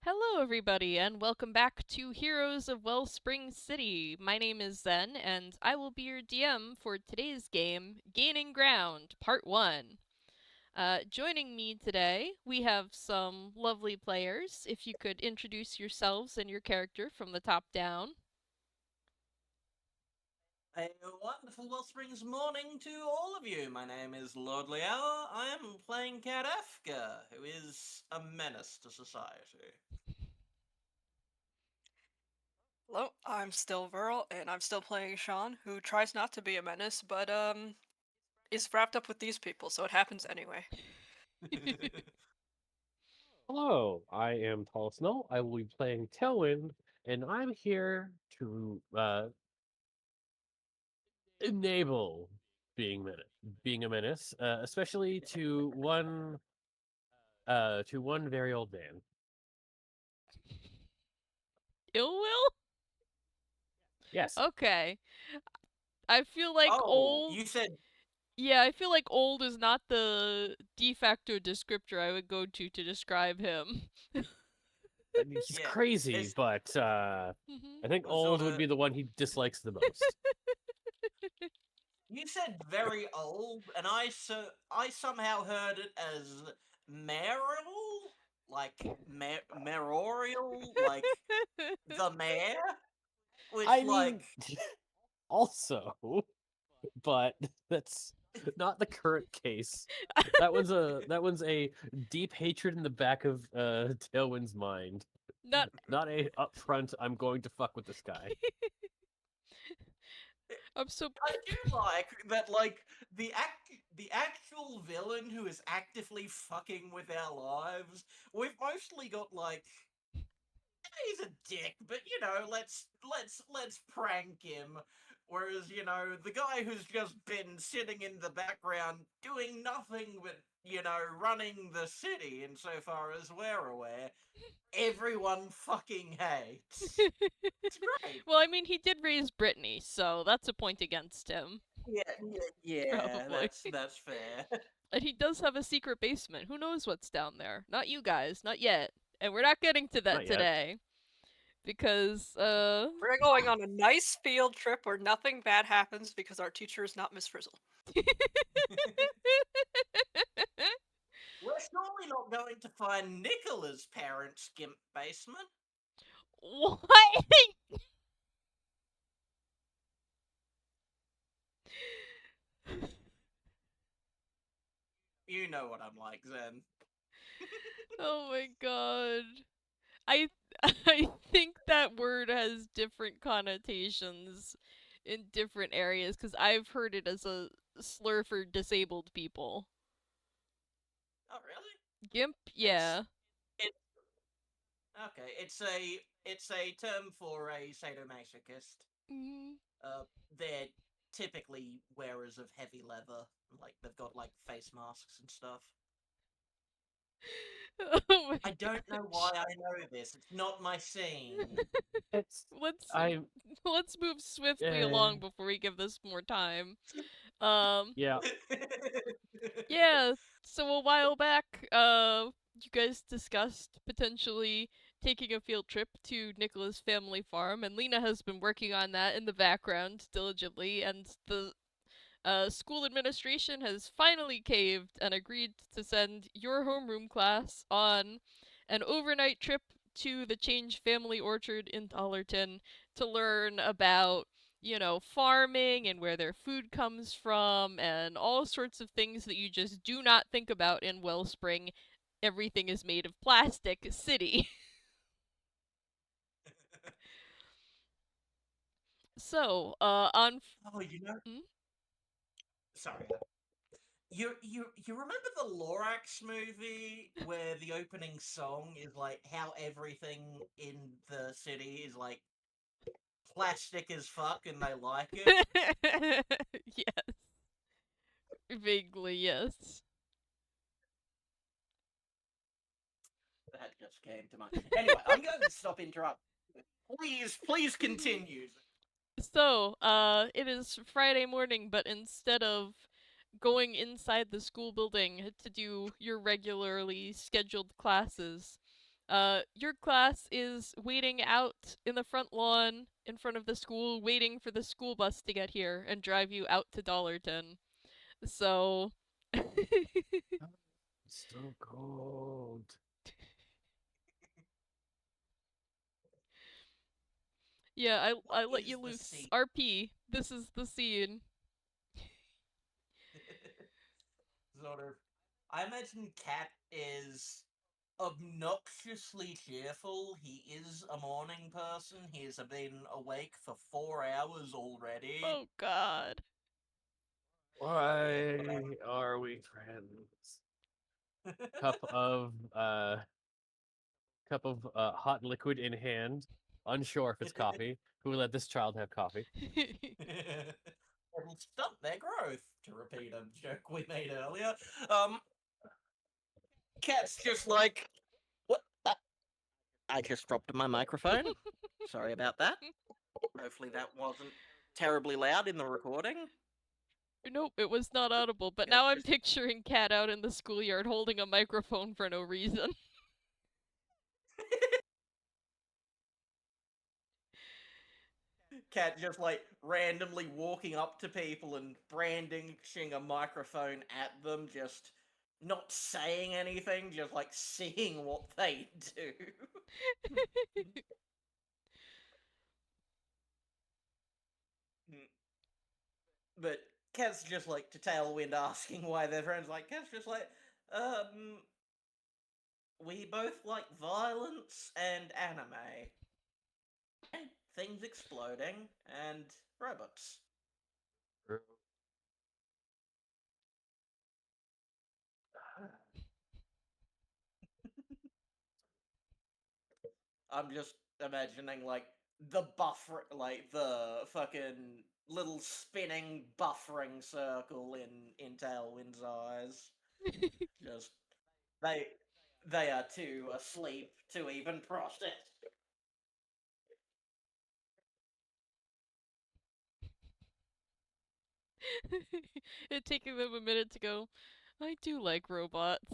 Hello, everybody, and welcome back to Heroes of Wellspring City. My name is Zen, and I will be your DM for today's game, Gaining Ground, Part 1. Joining me today, we have some lovely players. If you could introduce yourselves and your character from the top down. A wonderful Wellsprings morning to all of you. My name is Lord Liao. I am playing Cat Afka, who is a menace to society. Hello, I'm still Verl, and I'm still playing Sean, who tries not to be a menace, but is wrapped up with these people, so it happens anyway. Hello, I am Tall Snow. I will be playing Tailwind, and I'm here to enable being a menace, especially to one very old man. Ill Will? Yes, Okay. I feel like Oh, old. you said Yeah, I feel like old is not the de facto descriptor I would go to describe him. I mean, he's yeah. crazy, It's but I think sort old would of. be the one he dislikes the most. You said very old, and I somehow heard it as mayoral, like mayoral, like the mayor, which I like mean, also, but that's not the current case. That one's a deep hatred in the back of Tailwind's mind, Not not a upfront. I'm going to fuck with this guy. I'm so I do like that, like the actual villain who is actively fucking with our lives. We've mostly got like he's a dick, but let's prank him. Whereas the guy who's just been sitting in the background doing nothing but running the city, insofar as we're aware, everyone fucking hates. It's great. Well, I mean, he did raise Brittany, so that's a point against him, Yeah. probably. That's fair. And he does have a secret basement. Who knows what's down there? Not you guys, not yet. And we're not getting to that Not yet. today because We're going on a nice field trip where nothing bad happens because our teacher is not Miss Frizzle. We're surely not going to find Nikola's parents' gimp basement. what? You know what I'm like, Zen. Oh my god. I I think that word has different connotations in different areas because I've heard it as a slur for disabled people. Oh, really? Gimp, It's yeah. it. Okay, it's a term for a sadomasochist. Mm. Uh, they're typically wearers of heavy leather, like they've got like face masks and stuff. Oh my I don't know why gosh. I know this. It's not my scene. It's let's I let's move swiftly uh, along before we give this more time. Um, yeah. yeah. So a while back, you guys discussed potentially taking a field trip to Nikola's family farm, and Lina has been working on that in the background diligently, and the school administration has finally caved and agreed to send your homeroom class on an overnight trip to the Change Family Orchard in Dollarton to learn about, farming and where their food comes from and all sorts of things that you just do not think about in Wellspring. Everything is made of plastic city. So, on. Oh, Hmm? sorry. You remember the Lorax movie where the opening song is like how everything in the city is like plastic as fuck and they like it? Yes, vaguely, yes. That just came to mind. Anyway, I'm going to stop interrupting. Please continue. So, it is Friday morning, but instead of going inside the school building to do your regularly scheduled classes, Your class is waiting out in the front lawn in front of the school, waiting for the school bus to get here and drive you out to Dollarton. So. It's so cold. Yeah, What I let is you the loose. scene? RP, this is the scene. Sort of. I imagine Cat is obnoxiously cheerful. He is a morning person. He has been awake for 4 hours already. Oh god. Why are we friends? Cup of hot liquid in hand, unsure if it's coffee. Who let this child have coffee? It'll stunt their growth, to repeat a joke we made earlier. Um, Cat's just like, what? I just dropped my microphone. Sorry about that. Hopefully that wasn't terribly loud in the recording. Nope, it was not audible, but Cat's now I'm just picturing Cat out in the schoolyard holding a microphone for no reason. Cat just like randomly walking up to people and brandishing a microphone at them, just not saying anything, just like seeing what they do. But Cat's just like to Tailwind asking why they're friends. Like Cat's just like, we both like violence and anime. And things exploding and robots. I'm just imagining like the buffer, like the fucking little spinning buffering circle in Tailwind's eyes. Just they they are too asleep to even process. It taking them a minute to go, I do like robots.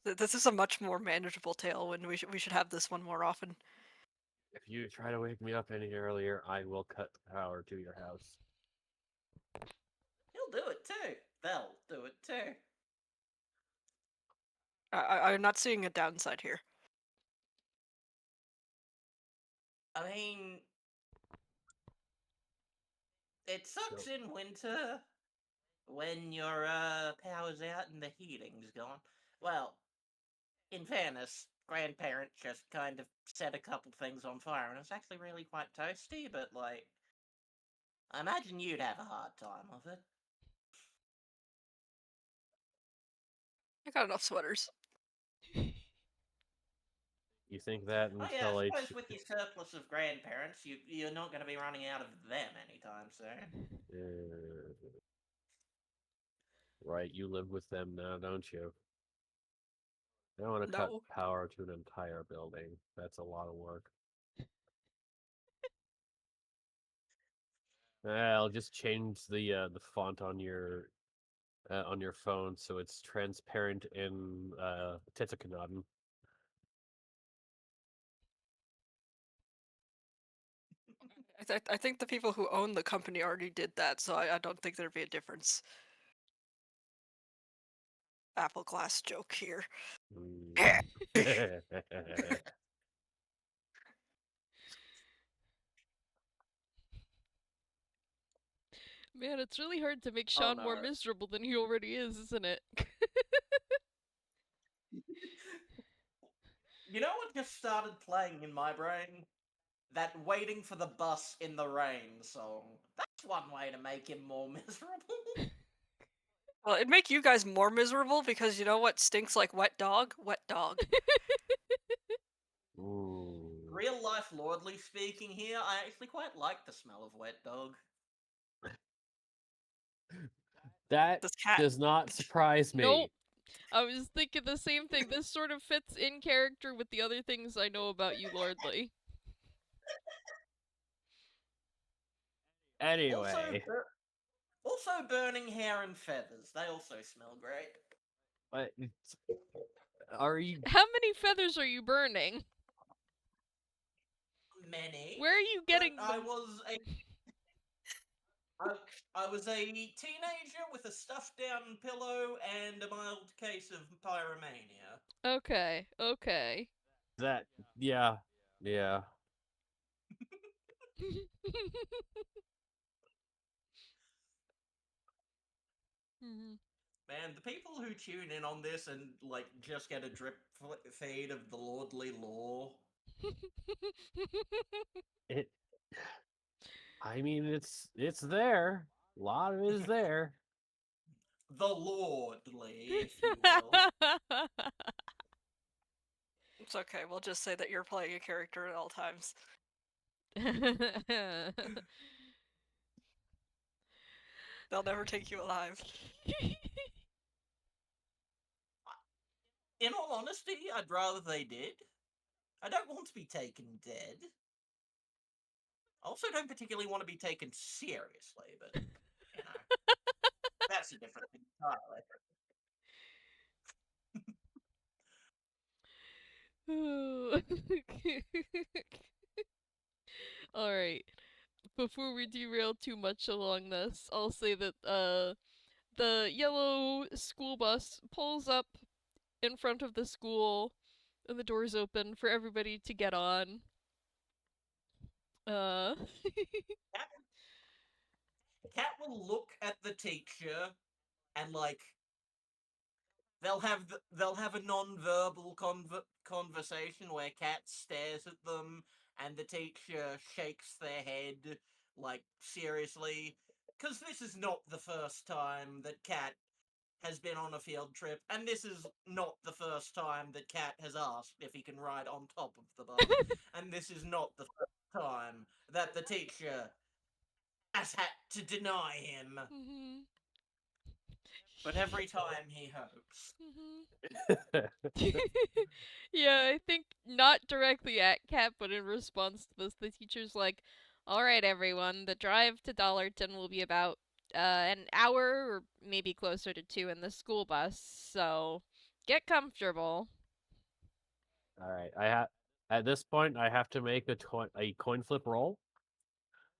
This is a much more manageable Tailwind. We should have this one more often. If you try to wake me up any earlier, I will cut the power to your house. He'll do it too. They'll do it too. I'm not seeing a downside here. I mean, it sucks in winter when your power's out and the heating's gone. Well, in fairness, grandparent just kind of set a couple things on fire, and it's actually really quite toasty. But like, I imagine you'd have a hard time with it. I got enough sweaters. You think that Oh yeah, until I I suppose with your surplus of grandparents, you're not going to be running out of them anytime soon. right, you live with them now, don't you? I don't want to cut No. power to an entire building. That's a lot of work. I'll just change the font on your phone so it's transparent in Tetsukanadin. I think the people who own the company already did that, so I don't think there'd be a difference. Apple Glass joke here. Man, it's really hard to make Oh Sean more no. miserable than he already is, isn't it? You know what just started playing in my brain? That Waiting for the Bus in the Rain song. That's one way to make him more miserable. Well, it'd make you guys more miserable because you know what stinks like wet dog? Wet dog. Ooh. Real life lordly speaking here, I actually quite like the smell of wet dog. That This cat. does not surprise me. Nope. I was thinking the same thing. This sort of fits in character with the other things I know about you, Lordly. Anyway, Also, Also, burning hair and feathers. They also smell great. But are you? How many feathers are you burning? Many. Where are you But getting I them? was a I was a teenager with a stuffed down pillow and a mild case of pyromania. Okay, okay. That yeah, yeah. Mhm. Man, the people who tune in on this and like just get a drip feed of the lordly lore. It. I mean, it's there. A lot of it is there. The lordly, if you will. It's okay. We'll just say that you're playing a character at all times. They'll never take you alive. In all honesty, I'd rather they did. I don't want to be taken dead. I also don't particularly want to be taken seriously, but you know, that's a different thing entirely. Alright. Before we derail too much along this, I'll say that the yellow school bus pulls up in front of the school and the doors open for everybody to get on. Uh Cat, Cat will look at the teacher and like they'll have a non-verbal conversation where Cat stares at them and the teacher shakes their head like seriously, because this is not the first time that Cat has been on a field trip, and this is not the first time that Cat has asked if he can ride on top of the bus, and this is not the first time that the teacher has had to deny him. mhm. But every time he hopes. Yeah, I think not directly at Cat, but in response to this, the teacher's like, "Alright, everyone, the drive to Dollarton will be about an hour or maybe closer to 2 in the school bus, so get comfortable." All right, I have at this point I have to make a coin flip roll.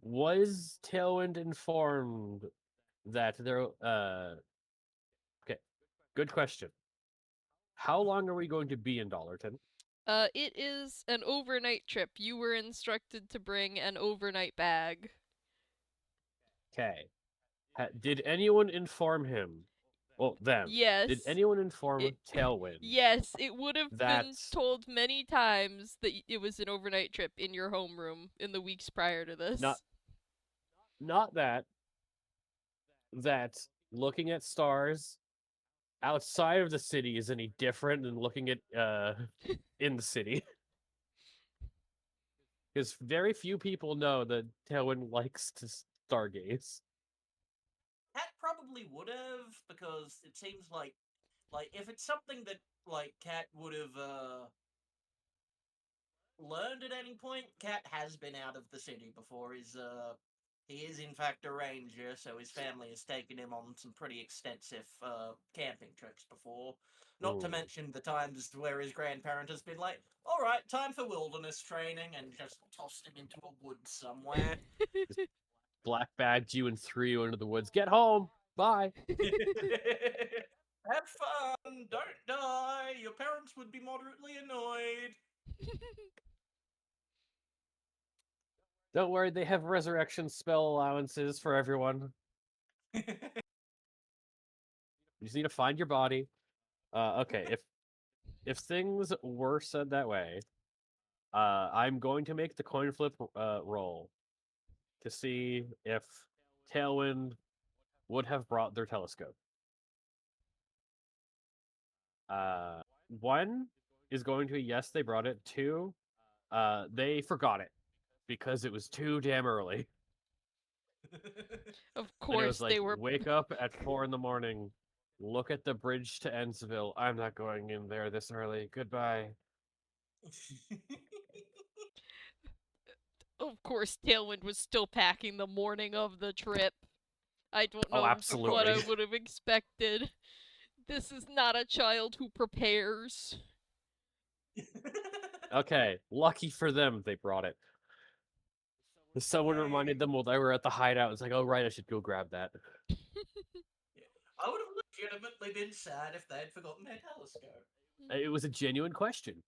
Was Tailwind informed that there? Okay, good question. How long are we going to be in Dollarton? It is an overnight trip. You were instructed to bring an overnight bag. Okay. Did anyone inform him? Well, them. Did Yes. anyone inform It, Tailwind yes, it would have that been told many times that it was an overnight trip in your homeroom in the weeks prior to not this. not that looking at stars outside of the city is any different than looking at in the city? Because very few people know that Tailwind likes to stargaze. Cat probably would have, because it seems like if it's something that like Cat would have learned at any point, Cat has been out of the city before. He is in fact a ranger, so his family has taken him on some pretty extensive camping trips before. Not to Ooh. mention the times where his grandparent has been like, "All right, time for wilderness training," and just tossed him into a woods somewhere. Black bagged you and threw you into the woods. Get home. Bye. Have fun. Don't die. Your parents would be moderately annoyed. Don't worry, they have resurrection spell allowances for everyone. You just need to find your body. Okay, if things were said that way, I'm going to make the coin flip roll to see if Tailwind would have brought their telescope. One is going to be yes, they brought it. Two, they forgot it because it was too damn early. Of And it course was they like, were. wake up at 4 in the morning, look at the bridge to Ennsville. I'm not going in there this early. Goodbye. Of course, Tailwind was still packing the morning of the trip. I don't Oh, know what I absolutely. would have expected. This is not a child who prepares. Okay, lucky for them, they brought it. Someone reminded them while they were at the hideout. It's like, oh right, I should go grab that. I would have legitimately been sad if they had forgotten their telescope. It was a genuine question.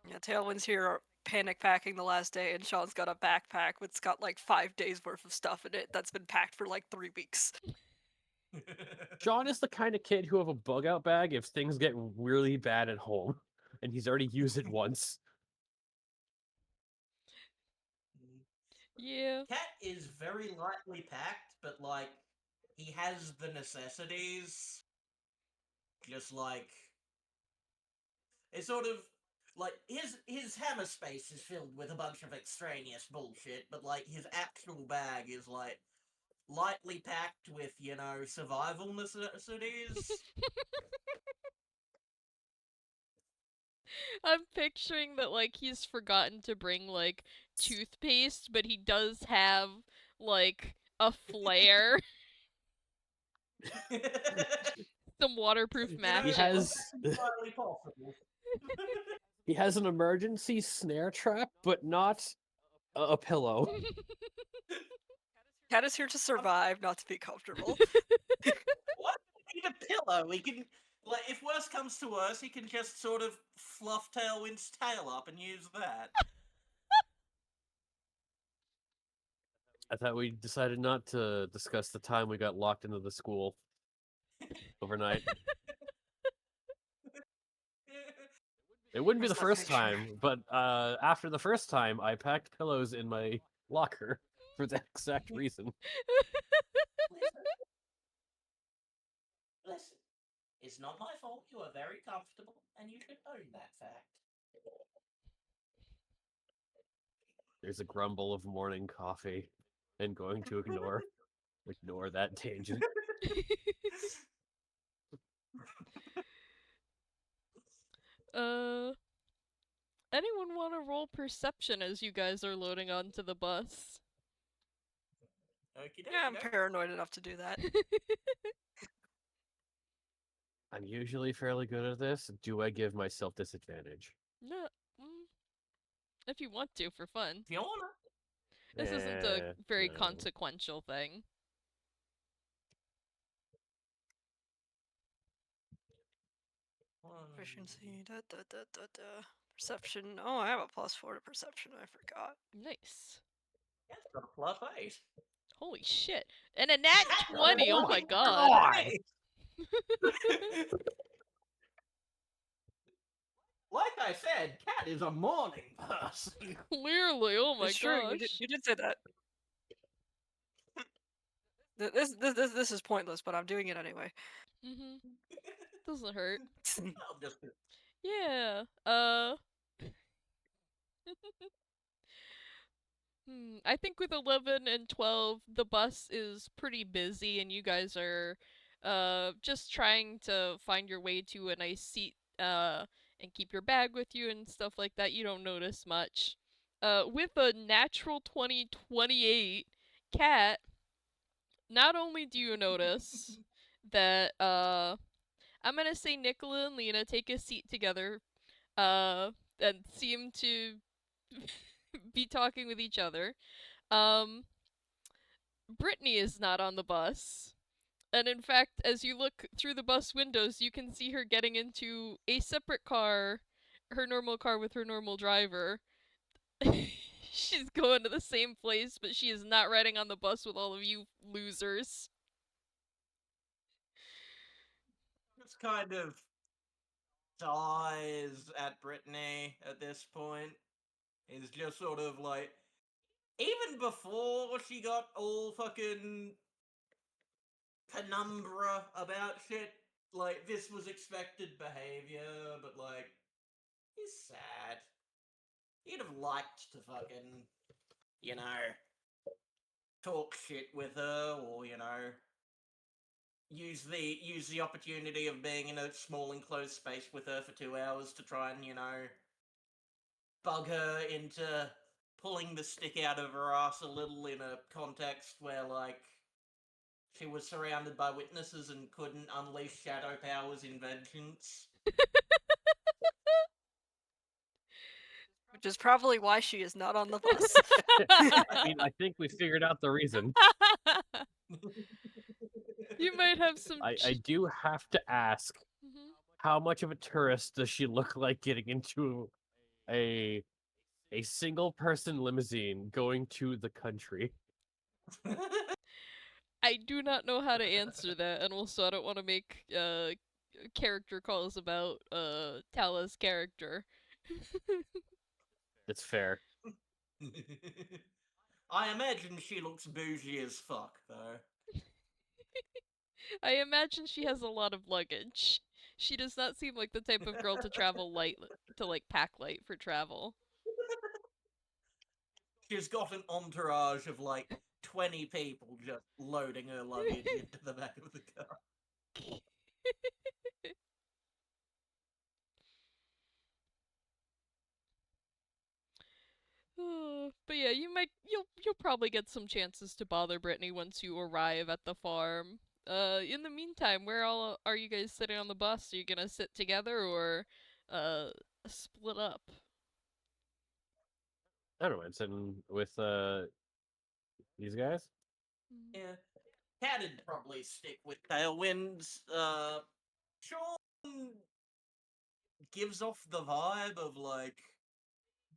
Yeah, Tailwind's here are panic packing the last day, and Sean's got a backpack that's got like 5 days worth of stuff in it that's been packed for like 3 weeks. John is the kind of kid who have a bug out bag if things get really bad at home, and he's already used it once. Yeah. Cat is very lightly packed, but like he has the necessities. Just like it's sort of like his hammer space is filled with a bunch of extraneous bullshit, but like his actual bag is like lightly packed with, you know, survival necessities. I'm picturing that like he's forgotten to bring like toothpaste, but he does have like a flare, some waterproof You know, He matches. has that's entirely possible. he has an emergency snare trap, but not a pillow. Cat is here to survive, not to be comfortable. What? He need a pillow. He can, like, if worse comes to worse, he can just sort of fluff Tailwind's tail up and use that. I thought we decided not to discuss the time we got locked into the school overnight. It wouldn't be the Where's that first picture? time, but after the first time, I packed pillows in my locker for that exact reason. Listen, it's not my fault. You are very comfortable, and you should own that fact. There's a grumble of morning coffee and going to ignore that tangent. uh anyone want to roll perception as you guys are loading onto the bus? Okie Yeah, I'm dokie. paranoid enough to do that. I'm usually fairly good at this. Do I give myself disadvantage? No, if you want to for fun. If you wanna. This isn't a very No. consequential thing. Efficiency, Perception. Oh, I have a +4 to perception. I forgot. Nice. Yeah, it's got a +8. Holy shit. And a nat Cat 20, oh my god. Like I said, Cat is a morning person. Clearly, oh my It's true. gosh. You did say that. This is pointless, but I'm doing it anyway. Doesn't hurt. I'll just Yeah. I think with 11 and 12, the bus is pretty busy, and you guys are just trying to find your way to a nice seat and keep your bag with you and stuff like that. You don't notice much. With a natural 2028 cat, not only do you notice that I'm gonna say Nikola and Lina take a seat together and seem to be talking with each other. Um, Brittany is not on the bus. And in fact, as you look through the bus windows, you can see her getting into a separate car, her normal car with her normal driver. She's going to the same place, but she is not riding on the bus with all of you losers. It's kind of dies at Brittany at this point. Is just sort of like, even before she got all fucking penumbra about shit, like, this was expected behavior, but like, he's sad. He'd have liked to fucking, you know, talk shit with her, or, you know, use the opportunity of being in a small enclosed space with her for 2 hours to try and, you know, bug her into pulling the stick out of her ass a little in a context where, like, she was surrounded by witnesses and couldn't unleash shadow powers in vengeance. Which is probably why she is not on the bus. I mean, I think we figured out the reason. You might have some. I do have to ask, Mhm. how much of a tourist does she look like getting into a single person limousine going to the country? I do not know how to answer that, and also I don't want to make character calls about Tala's character. It's fair. I imagine she looks bougie as fuck, though. I imagine she has a lot of luggage. She does not seem like the type of girl to travel light, to like pack light for travel. She's got an entourage of like 20 people just loading her luggage into the back of the car. But yeah, you'll probably get some chances to bother Brittany once you arrive at the farm. In the meantime, where all are you guys sitting on the bus? Are you gonna sit together or uh split up? I don't know. I'm sitting with these guys. Yeah. Cat'd probably stick with Tailwinds. Sean gives off the vibe of like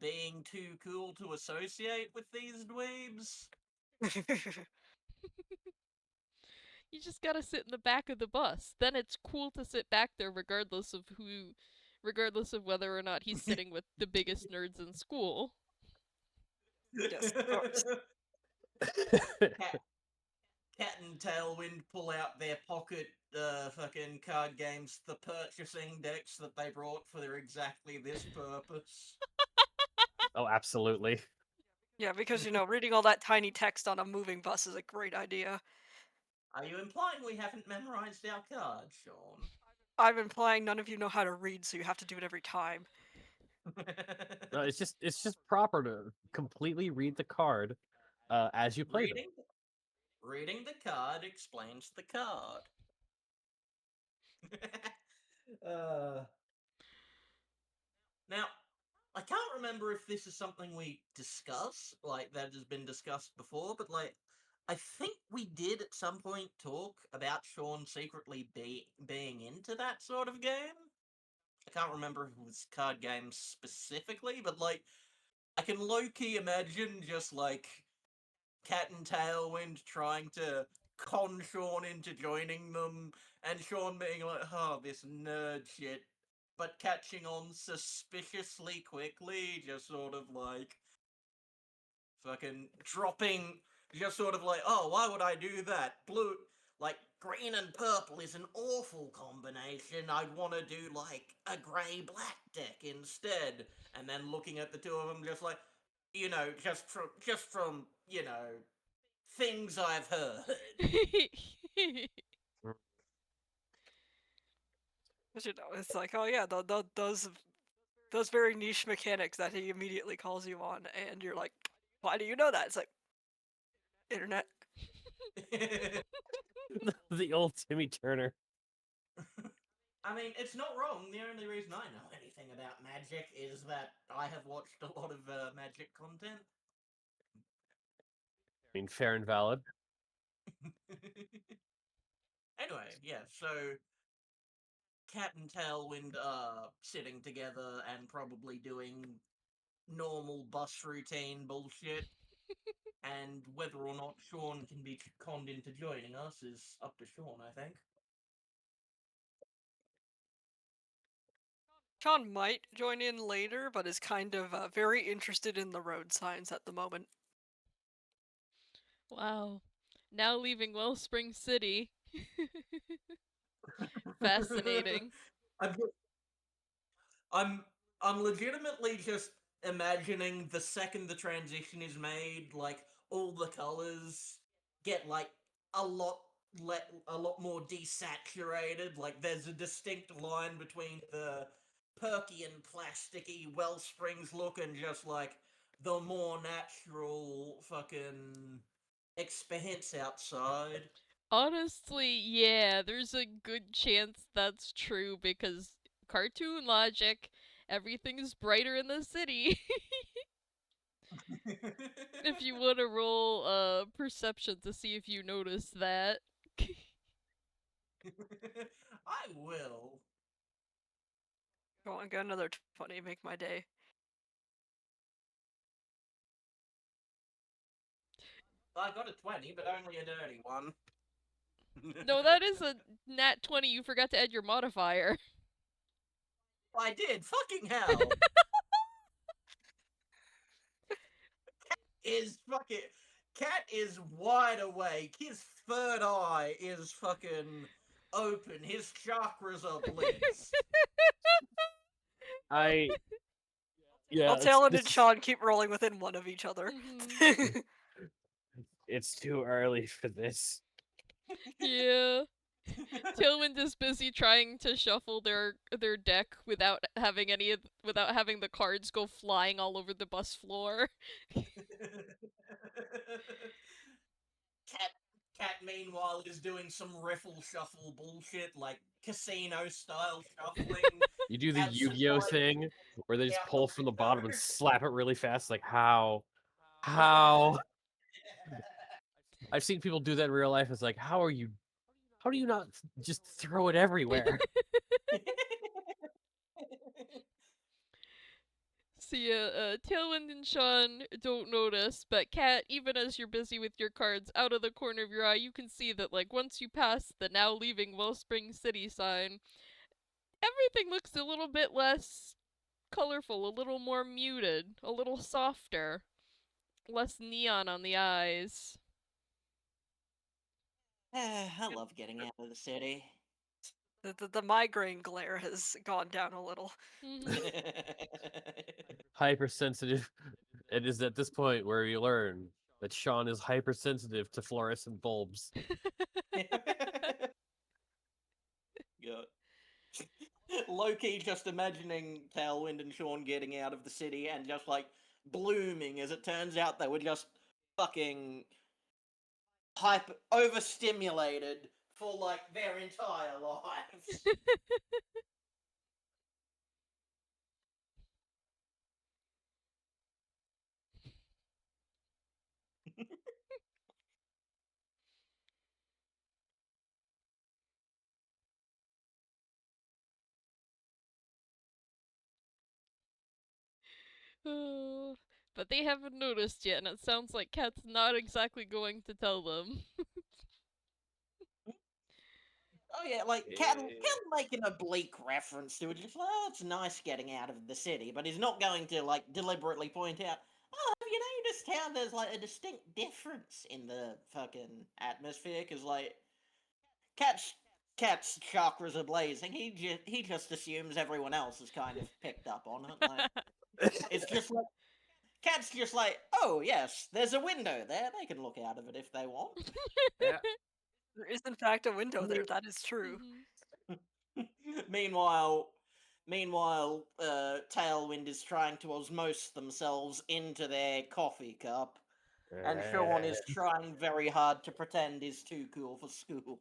being too cool to associate with these dweebs. You just gotta sit in the back of the bus. Then it's cool to sit back there regardless of whether or not he's sitting with the biggest nerds in school. Yes, of course. Cat, Cat and Tailwind pull out their pocket fucking card games, the purchasing decks that they brought for exactly this purpose. Oh, absolutely. Yeah, because reading all that tiny text on a moving bus is a great idea. Are you implying we haven't memorized our cards, Sean? I'm implying none of you know how to read, so you have to do it every time. No, it's just proper to completely read the card as you play them. Reading the card explains the card. uh, Now, I can't remember if this is something we discuss, like that has been discussed before, but like I think we did at some point talk about Sean secretly being into that sort of game. I can't remember if it was card games specifically, but like I can low key imagine just like Cat and Tailwind trying to con Sean into joining them, and Sean being like, oh, this nerd shit, but catching on suspiciously quickly, just sort of like fucking dropping, just sort of like, oh, why would I do that? Blue, like, green and purple is an awful combination. I'd want to do like a grey black deck instead. And then looking at the two of them, just like, just from things I've heard. But, it's like, oh yeah, those very niche mechanics that he immediately calls you on, and you're like, why do you know that? It's like, internet. The old Timmy Turner. I mean, it's not wrong. The only reason I know anything about magic is that I have watched a lot of magic content. I mean, fair and valid. Anyway, yeah, so Cat and Tailwind are sitting together and probably doing normal bus routine bullshit. And whether or not Sean can be conned into joining us is up to Sean, I think. Sean might join in later, but is kind of very interested in the road signs at the moment. Wow. Now leaving Wellspring City. Fascinating. I'm, I'm I'm legitimately just imagining the second the transition is made, like all the colors get like a lot a lot more desaturated. Like there's a distinct line between the perky and plasticky Wellsprings look and just like the more natural fucking expanse outside. Honestly, yeah, there's a good chance that's true because cartoon logic, everything's brighter in the city. If you want to roll perception to see if you notice that. I will. Go on, get another 20, make my day. I got a 20, but only a dirty one. No, that is a nat 20. You forgot to add your modifier. I did. Fucking hell. Is fucking Cat is wide awake. His third eye is fucking open. His chakras are blitzed. I yeah, While it's, Talon and this, Sean keep rolling within one of each other. Mhm. it's too early for this. Yeah. Tailwind is busy trying to shuffle their deck without having without having the cards go flying all over the bus floor. Cat Cat meanwhile is doing some riffle shuffle bullshit like casino style shuffling You do the outside Yu-Gi-Oh thing where they just out the pull from the bottom and window. slap it really fast. Like how? I've seen people do that in real life. It's like, how are you? How do you not just throw it everywhere? See, Tailwind and Sean don't notice, but Cat, even as you're busy with your cards, out of the corner of your eye, you can see that, like, once you pass the now leaving Wellspring City sign, everything looks a little bit less colorful, a little more muted, a little softer, less neon on the eyes. I love getting out of the city. The migraine glare has gone down a little. Mhm. Hypersensitive. It is at this point where you learn that Sean is hypersensitive to fluorescent bulbs. Yeah. Low-key just imagining Tailwind and Sean getting out of the city and just like blooming. As it turns out, they were just fucking hyper overstimulated for like their entire lives. But they haven't noticed yet, and it sounds like Cat's not exactly going to tell them. Oh yeah, like Cat make an oblique reference to it, just like, oh, it's nice getting out of the city, but he's not going to like deliberately point out, oh, have you noticed how there's like a distinct difference in the fucking atmosphere? Because like Cat's Cat's chakras are blazing. He just assumes everyone else has kind of picked up on it. Like it's just like Cat's just like, oh yes, there's a window there. They can look out of it if they want. Yeah. There is, in fact, a window there. That is true. Meanwhile, Tailwind is trying to osmose themselves into their coffee cup, and Sean is trying very hard to pretend he's too cool for school.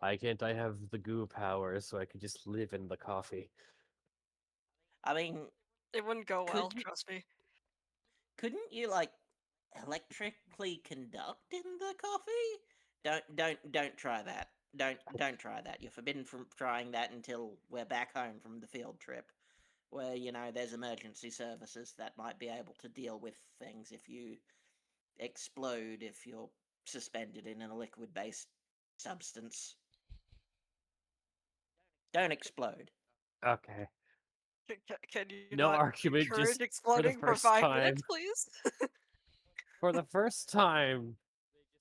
Why can't I have the goo power so I could just live in the coffee? I mean, It wouldn't go well, could trust me. couldn't you like electrically conduct in the coffee? Don't try that. Don't try that. You're forbidden from trying that until we're back home from the field trip, where there's emergency services that might be able to deal with things if you explode if you're suspended in a liquid-based substance. Don't explode. Okay. Can you No not argument, encourage just for the exploding for first 5 minutes, time. please? For the first time,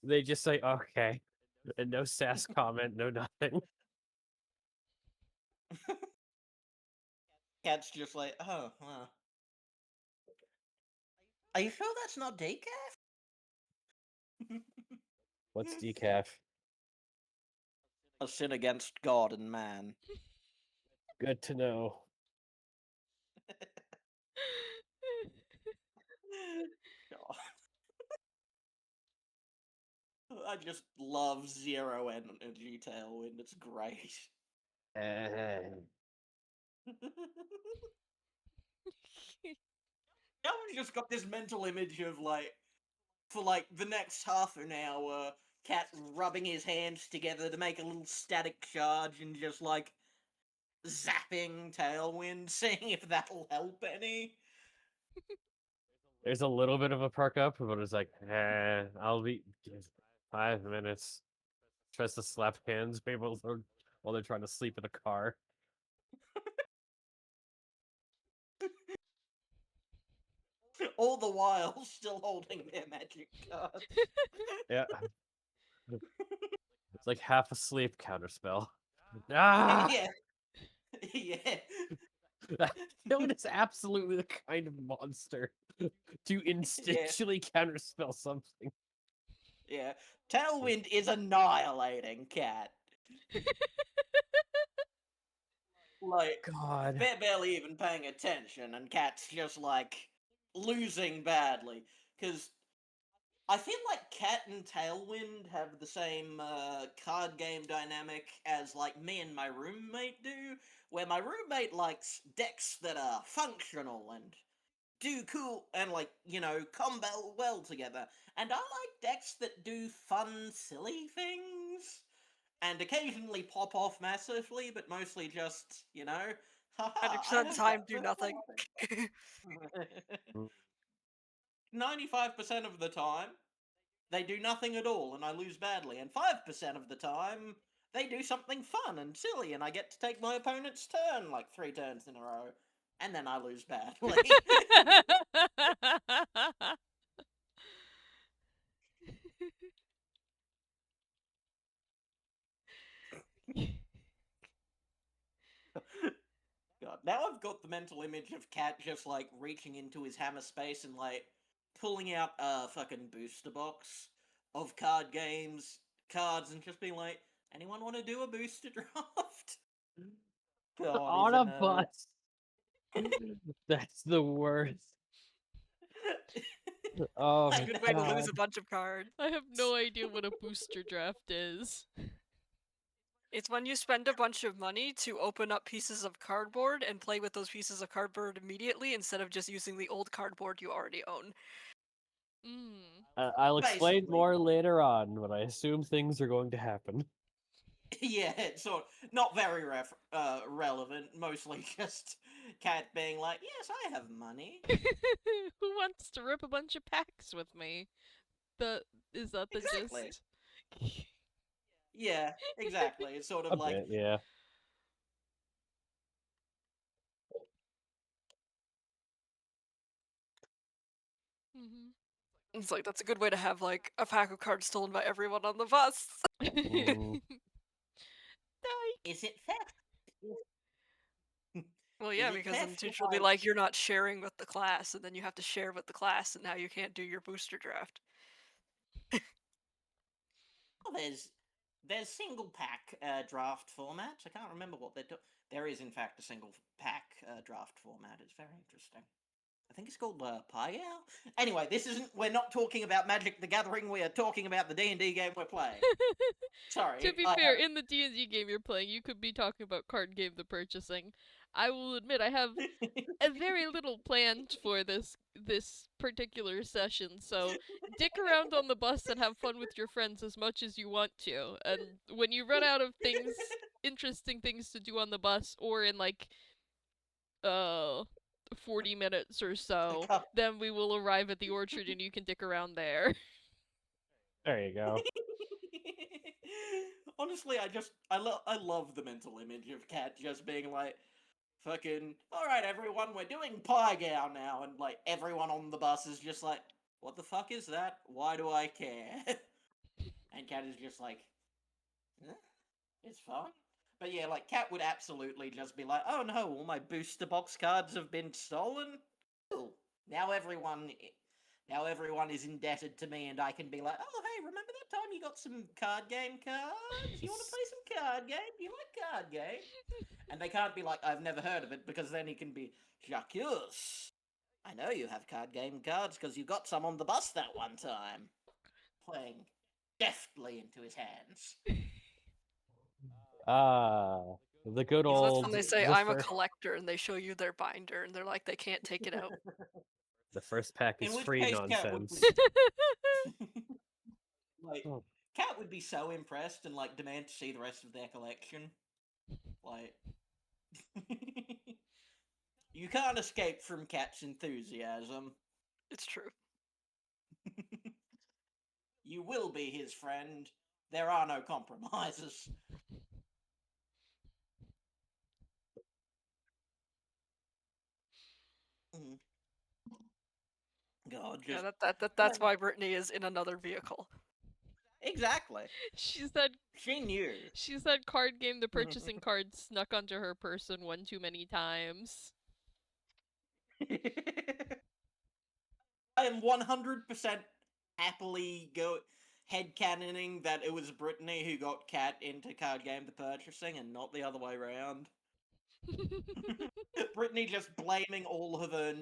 they just say, okay. And no sass comment, no nothing. Cat's just like, oh, are you sure that's not decaf? What's decaf? A sin against God and man. Good to know. God. I just love zero energy Tailwind. It's great. Now I've just got this mental image of like, for like the next half an hour, Cat rubbing his hands together to make a little static charge and just like zapping Tailwind, seeing if that'll help any. There's a little bit of a perk up, but it's like, I'll be 5 minutes. Tries to slap hands people while they're trying to sleep in a car. All the while still holding their magic cards. Yeah. It's like half asleep counterspell. Ah! Yeah. Yeah. Dylan is absolutely the kind of monster to instinctually counterspell something. Yeah. Tailwind is annihilating Cat. Like, God. they're barely even paying attention, and Cat's just like losing badly. Because I feel like Cat and Tailwind have the same card game dynamic as like me and my roommate do, where my roommate likes decks that are functional and do cool and like, you know, combat well together. And I like decks that do fun, silly things and occasionally pop off massively, but mostly just, you know, haha, I 100% of the have time, that do for nothing. nothing. 95% of the time, they do nothing at all and I lose badly, and 5% of the time, they do something fun and silly and I get to take my opponent's turn like 3 turns in a row, and then I lose badly. God, now I've got the mental image of Cat just like reaching into his hammer space and like pulling out a fucking booster box of card games, cards, and just being like, anyone want to do a booster draft? God, On isn't a it? bus. That's the worst. Oh It's a I good know. way to lose God. a bunch of cards. I have no idea what a booster draft is. It's when you spend a bunch of money to open up pieces of cardboard and play with those pieces of cardboard immediately instead of just using the old cardboard you already own. Mm. I'll explain Basically. more later on, but I assume things are going to happen. Yeah, it's sort not very relevant. Mostly just Cat being like, "Yes, I have money." Who wants to rip a bunch of packs with me? Is that the Exactly. gist? Yeah, exactly. It's sort of A like, bit, yeah. Mhm. It's like that's a good way to have like a pack of cards stolen by everyone on the bus. Mm. is it theft? Well, Is yeah, it because then theft if teacher will be I? like, you're not sharing with the class, and then you have to share with the class, and now you can't do your booster draft. Well, there's single pack draft formats. I can't remember what they're. There is in fact a single pack draft format. It's very interesting. I think it's called Pie Owl. Anyway, this isn't. We're not talking about Magic the Gathering. We are talking about the D&D game we're playing. To Sorry, be I fair, in the D&D game you're playing, you could be talking about card game the purchasing. I will admit I have a very little planned for this particular session, so dick around on the bus and have fun with your friends as much as you want to. And when you run out of interesting things to do on the bus or in like uh 40 minutes or so, have. then we will arrive at the orchard and you can dick around there. There you go. Honestly, I love the mental image of Cat just being like, fucking, all right, everyone, we're doing Pie Gow now, and like everyone on the bus is just like, what the fuck is that? Why do I care? And Cat is just like, eh, it's fine. But yeah, like Cat would absolutely just be like, oh no, all my booster box cards have been stolen. Cool. Now everyone Now everyone is indebted to me, and I can be like, oh, hey, remember that time you got some card game cards? You want to play some card game? You like card game? And they can't be like, I've never heard of it, because then he can be, Jacques. I know you have card game cards because you got some on the bus that one time. Playing deftly into his hands. Ah, the good So that's old when they say, the I'm a first collector, and they show you their binder, and they're like, they can't take it out. the first pack In is which free case, Cat would nonsense. like Oh, Cat would be so impressed and like demand to see the rest of their collection. Like you can't escape from Cat's enthusiasm. It's true. You will be his friend. There are no compromises. Mm. God, Yeah, just that's why Brittany is in another vehicle. exactly. She said She knew. she said card game the purchasing card snuck onto her person one too many times. I am 100% happily headcanoning that it was Brittany who got Cat into card game the purchasing and not the other way around. Brittany just blaming all of her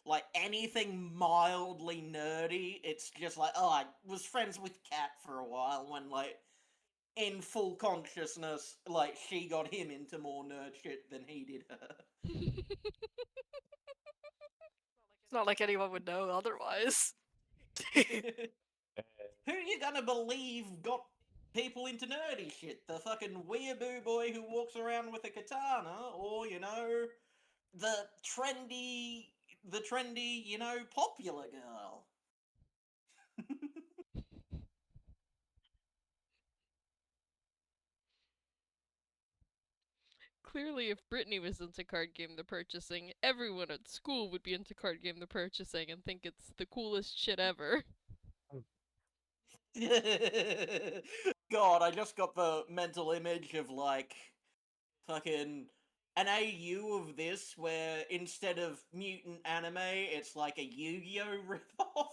like anything mildly nerdy. It's just like, oh, I was friends with Cat for a while when like in full consciousness, like she got him into more nerd shit than he did her. It's not like anyone would know otherwise. Who you gonna believe got people into nerdy shit? The fucking weeaboo boy who walks around with a katana, or the trendy, popular girl. Clearly, if Brittany was into card game the purchasing, everyone at school would be into card game the purchasing and think it's the coolest shit ever. God, I just got the mental image of like fucking an AU of this where instead of mutant anime, it's like a Yu-Gi-Oh ripoff.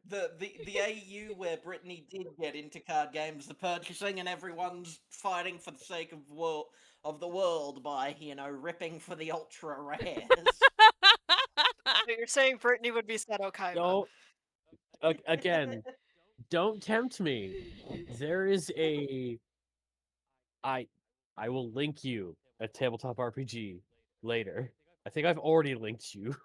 The AU where Brittany did get into card games, the purchasing, and everyone's fighting for the sake of the world by ripping for the ultra rares. So you're saying Brittany would be Seto Kaiba. don't again. Don't tempt me. There is a I I will link you a tabletop RPG later. I think I've already linked you.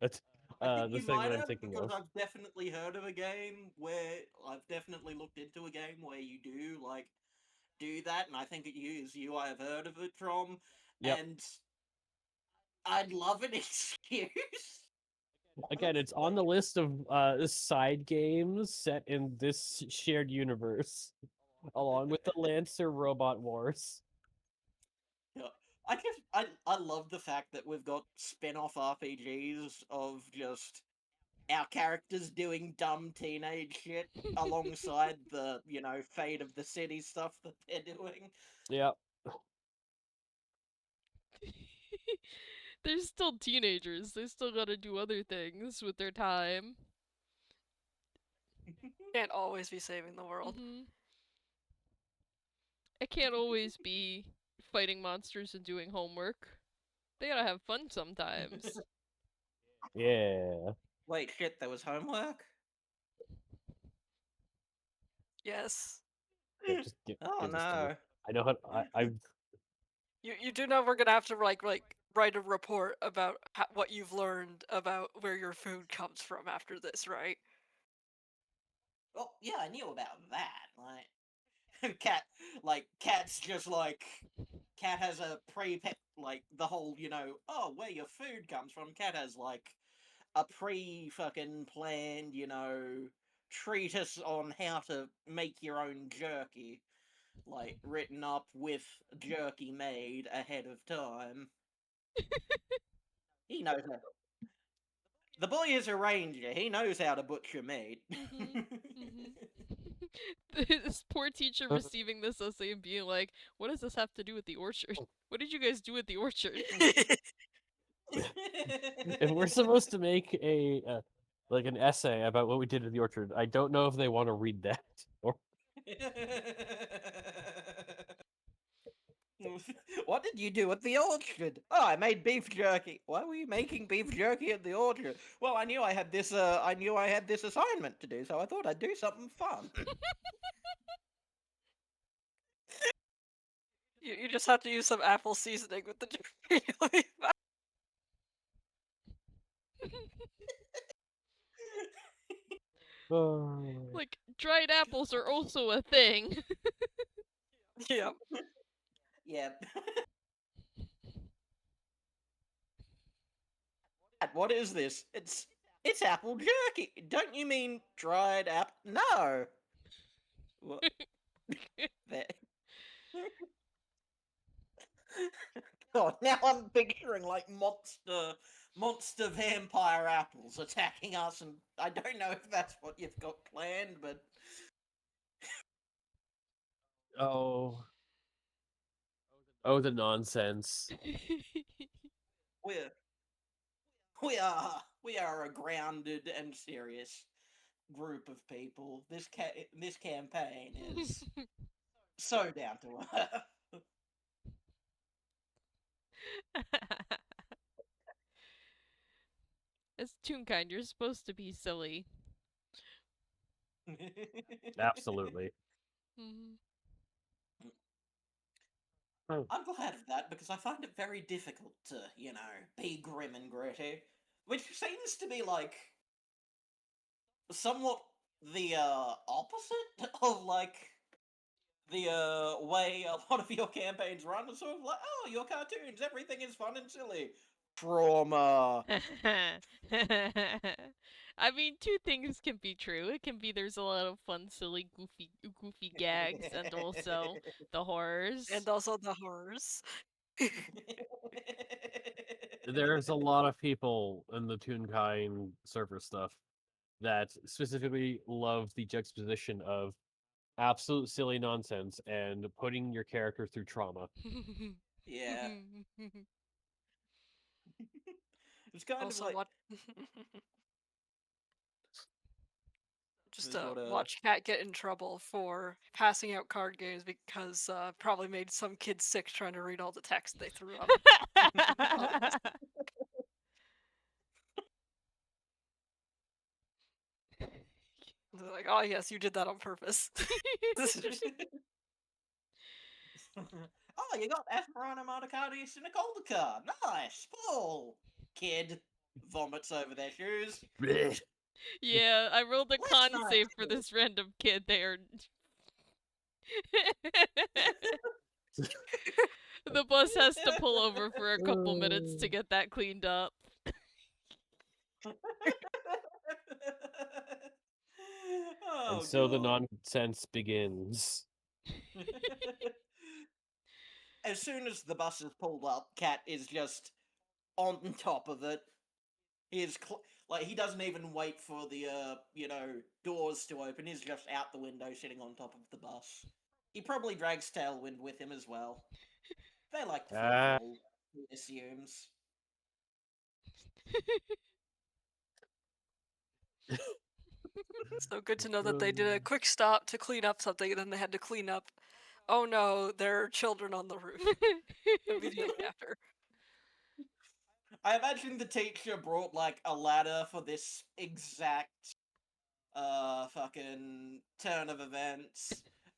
That's I think the you thing might that I'm have thinking because of. I've definitely heard of a game where I've definitely looked into a game where you do that, and I think it is you I have heard of it from, Yep. and I'd love an excuse. Again, it's on the list of side games set in this shared universe, along with the Lancer Robot Wars. Yeah. I love the fact that we've got spin-off RPGs of just our characters doing dumb teenage shit alongside the, fate of the city stuff that they're doing. Yep. They're still teenagers. They still gotta do other things with their time. Can't always be saving the world. It can't always be fighting monsters and doing homework. They gotta have fun sometimes. Yeah. Wait, shit, there was homework? Yes. Yeah, just Oh give this to me. no. I know how I've You do know we're gonna have to like write a report about what you've learned about where your food comes from after this, right? Well, yeah, I knew about that. Cat's just like Cat has a like the whole, oh, where your food comes from. Cat has like a fucking planned, treatise on how to make your own jerky, like written up with jerky made ahead of time. He knows how. The boy is a ranger. He knows how to butcher meat. This poor teacher receiving this essay and being like, what does this have to do with the orchard? What did you guys do at the orchard? if we're supposed to make a like an essay about what we did at the orchard, I don't know if they want to read that. Or What did you do at the orchard? Oh, I made beef jerky. Why were you making beef jerky at the orchard? Well, I knew I had this. I knew I had this assignment to do, so I thought I'd do something fun. You just have to use some apple seasoning with the jerky. Oh. Like, dried apples are also a thing. Yeah. Yep. What is this? It's apple jerky. Don't you mean dried apple? No. What? There. God, now I'm picturing like monster vampire apples attacking us, and I don't know if that's what you've got planned, but Oh. Oh, the nonsense. we're we are a grounded and serious group of people. This campaign is so down to earth. As Toonkind, you're supposed to be silly. Absolutely. Mhm. Oh. I'm glad of that because I find it very difficult to, be grim and gritty, which seems to be like somewhat the opposite of like the way a lot of your campaigns run. It's sort of like, oh, your cartoons, everything is fun and silly. Trauma. I mean, two things can be true. It can be there's a lot of fun, silly, goofy gags, and also the horrors. And also the horrors. There's a lot of people in the Toonkind server stuff that specifically love the juxtaposition of absolute silly nonsense and putting your character through trauma. Yeah. It's kind of Also, like what? Just there's what watch Cat get in trouble for passing out card games because probably made some kids sick trying to read all the text they threw up. They're like, oh yes, you did that on purpose. Oh, you got Esperanto Monocardius and Nikola card. Nice. Paul. Kid vomits over their shoes. Yeah, I rolled a Less con nice save for kid. this random kid. They are. The bus has to pull over for a couple minutes to get that cleaned up. Oh, And so the God. nonsense begins. As soon as the bus is pulled up, Cat is just on top of it. He is like he doesn't even wait for the doors to open. He's just out the window, sitting on top of the bus. He probably drags Tailwind with him as well. They like to feel Ah. cool. He assumes. So good to know that they did a quick stop to clean up something, and then they had to clean up. Oh no, there are children on the roof immediately after. I imagine the teacher brought like a ladder for this exact fucking turn of events.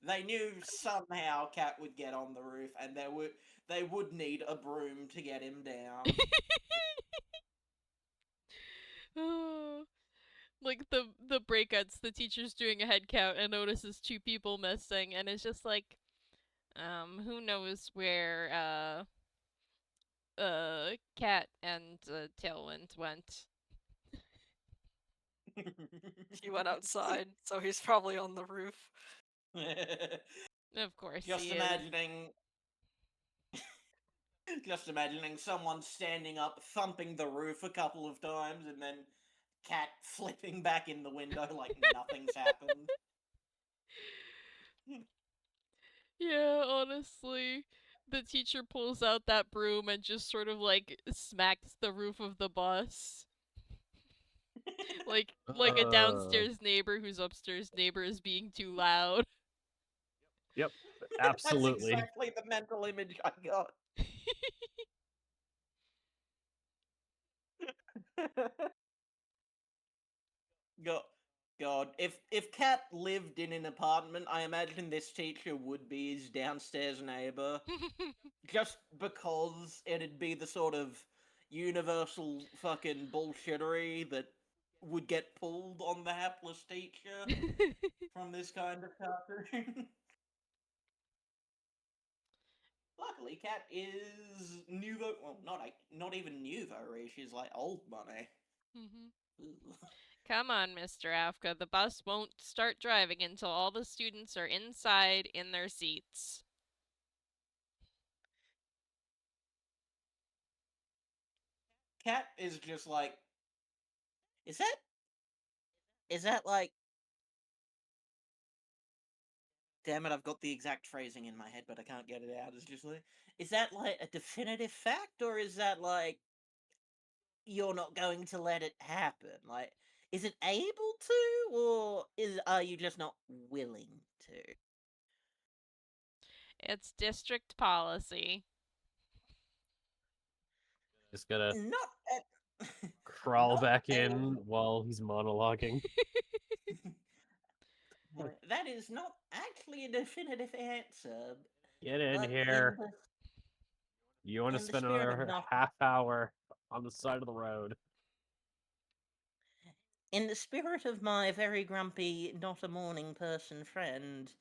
They knew somehow Cat would get on the roof, and they would need a broom to get him down. Like the breakouts, the teacher's doing a head count and notices two people missing, and it's just like, who knows where Cat and Tailwind went. He went outside, so he's probably on the roof. Of course, Just he is. imagining. Just imagining someone standing up, thumping the roof a couple of times, and then Cat flipping back in the window like nothing's happened. Yeah, honestly. The teacher pulls out that broom and just sort of like smacks the roof of the bus. Like a downstairs neighbor whose upstairs neighbor is being too loud. Yep. That's Absolutely. exactly the mental image I got. God, God, if Kat lived in an apartment, I imagine this teacher would be his downstairs neighbor, just because it'd be the sort of universal fucking bullshittery that would get pulled on the hapless teacher from this kind of cartoon. Luckily, Kat is nouveau. Well, not even nouveau. She's like old money. Come on, Mr. Afka. The bus won't start driving until all the students are inside in their seats. Kat is just like, is that like? Damn it! I've got the exact phrasing in my head, but I can't get it out. It's just like, is that like a definitive fact, or is that like you're not going to let it happen? Like, is it able to, or are you just not willing to? It's district policy. Just gotta Not at, crawl not back at in all. while he's monologuing. That is not actually a definitive answer, Get in but here. You want to in the spend spirit of another not half hour on the side of the road. in the spirit of my very grumpy, not a morning person friend,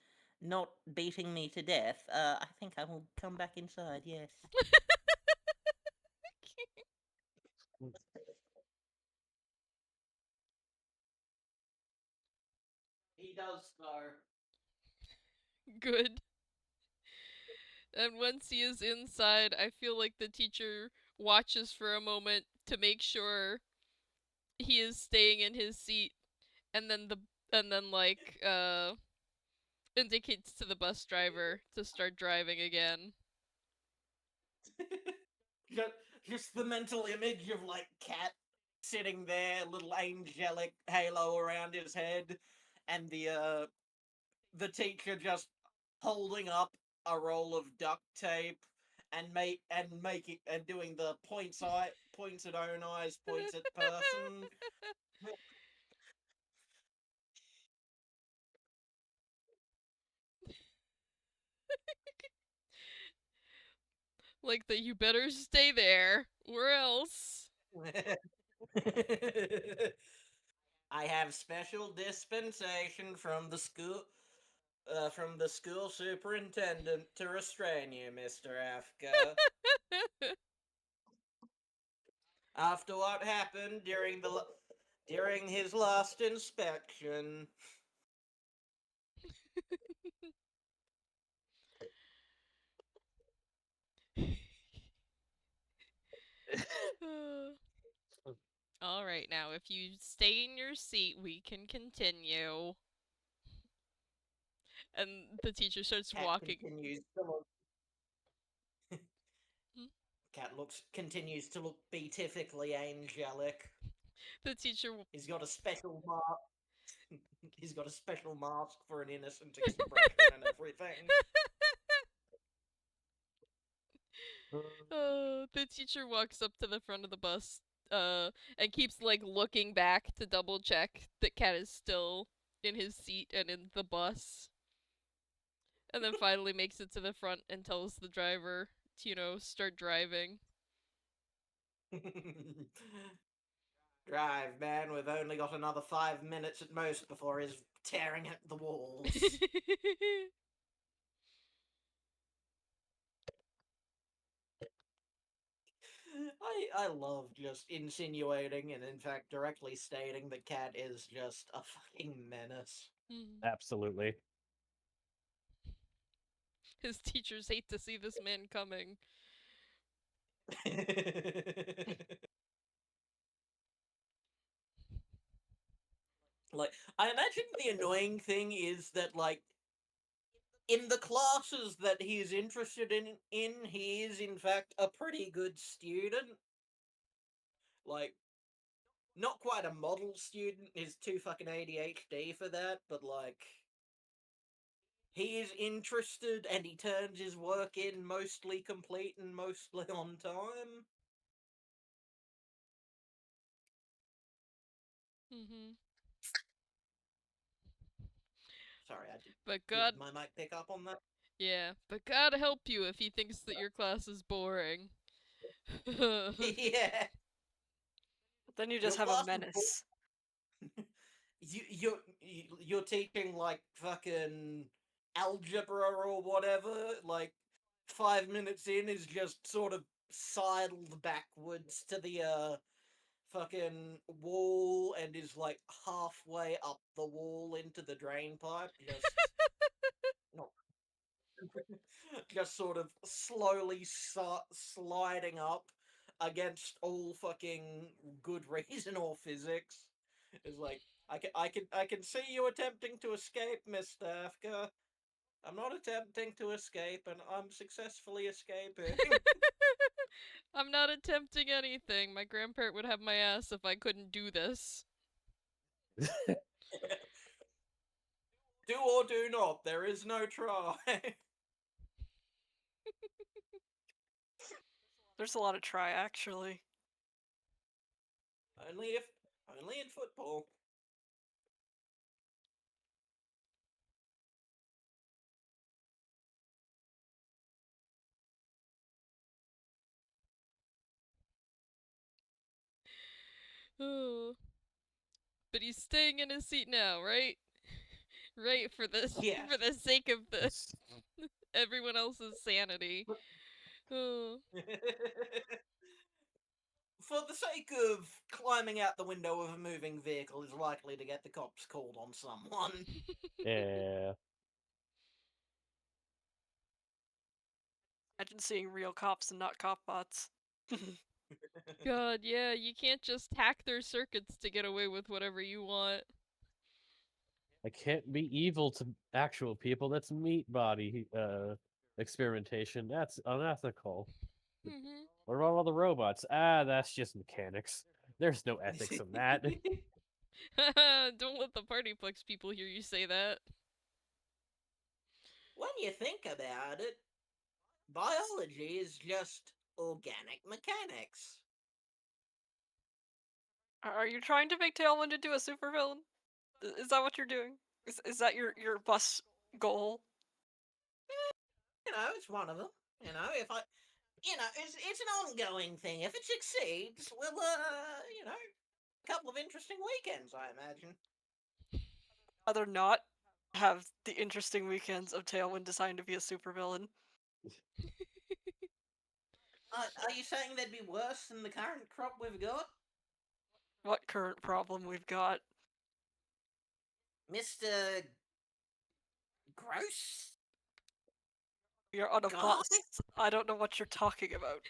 not beating me to death, I think I will come back inside. Yes. He does though. Good. And once he is inside, I feel like the teacher watches for a moment to make sure he is staying in his seat, and then indicates to the bus driver to start driving again. just, just the mental image of like Cat sitting there, little angelic halo around his head, and the teacher just holding up a roll of duct tape and making and doing the points at own eyes, points at person. Like the you better stay there, or else. I have special dispensation from the school superintendent to restrain you, Mr. Afka. After what happened during his last inspection. All right, now if you stay in your seat, we can continue. And the teacher starts Cat walking. continues to look. Hmm? Cat looks continues to look beatifically angelic. The teacher. He's got a special mask. He's got a special mask for an innocent expression and everything. The teacher walks up to the front of the bus, and keeps like looking back to double check that Cat is still in his seat and in the bus. And then finally makes it to the front and tells the driver to, start driving. Drive, man. We've only got another 5 minutes at most before he's tearing at the walls. I love just insinuating and in fact directly stating that Cat is just a fucking menace. Absolutely. His teachers hate to see this man coming. Like, I imagine the annoying thing is that, like, in the classes that he is interested in he is in fact a pretty good student. Like, not quite a model student, he's too fucking ADHD for that, but like he is interested and he turns his work in mostly complete and mostly on time. Mm-hmm. Sorry, But did God, my mic pick up on that? yeah, but God help you if he thinks that your class is boring. Yeah, Then you your just have a class is menace. you're teaching like fucking algebra or whatever. Like 5 minutes in is just sort of sidled backwards to the fucking wall and is like halfway up the wall into the drain pipe. Just not just sort of slowly sliding up against all fucking good reason or physics. It's like I can see you attempting to escape, Mr. Afka. I'm not attempting to escape, and I'm successfully escaping. I'm not attempting anything. My grandparent would have my ass if I couldn't do this. Do or do not. There is no try. There's a lot of try, actually. only in football. Oh. But he's staying in his seat now, right? Right, for this Yes. for the sake of the Yes. everyone else's sanity. Oh. For the sake of climbing out the window of a moving vehicle is likely to get the cops called on someone. Yeah. Imagine seeing real cops and not cop bots. God, yeah, you can't just hack their circuits to get away with whatever you want. I can't be evil to actual people. That's meat body experimentation. That's unethical. Mm-hmm. What about all the robots? Ah, that's just mechanics. There's no ethics in that. Don't let the Partyplex people hear you say that. When you think about it, biology is just organic mechanics. Are you trying to make Tailwind into a supervillain? Is that what you're doing? Is that your bus goal? It's one of them. If I, it's an ongoing thing. If it succeeds, well, a couple of interesting weekends, I imagine. Rather not have the interesting weekends of Tailwind deciding to be a supervillain. Are you saying they'd be worse than the current crop we've got? What current problem we've got? Mr. Gross? You're on a Guy? bus. I don't know what you're talking about.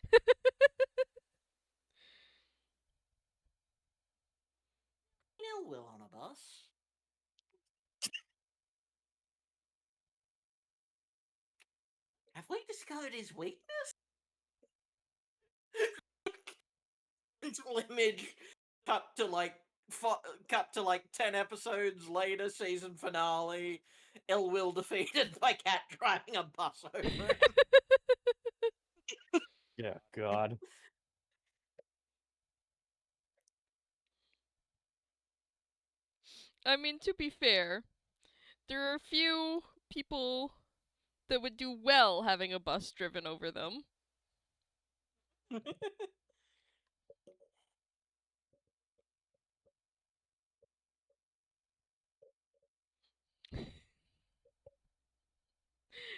Will on a bus. Have we discovered his weakness? Mental image cut to like cut to like 10 episodes later, season finale. Ill Will defeated by Cat driving a bus over him. Yeah, God. I mean, to be fair, there are a few people that would do well having a bus driven over them.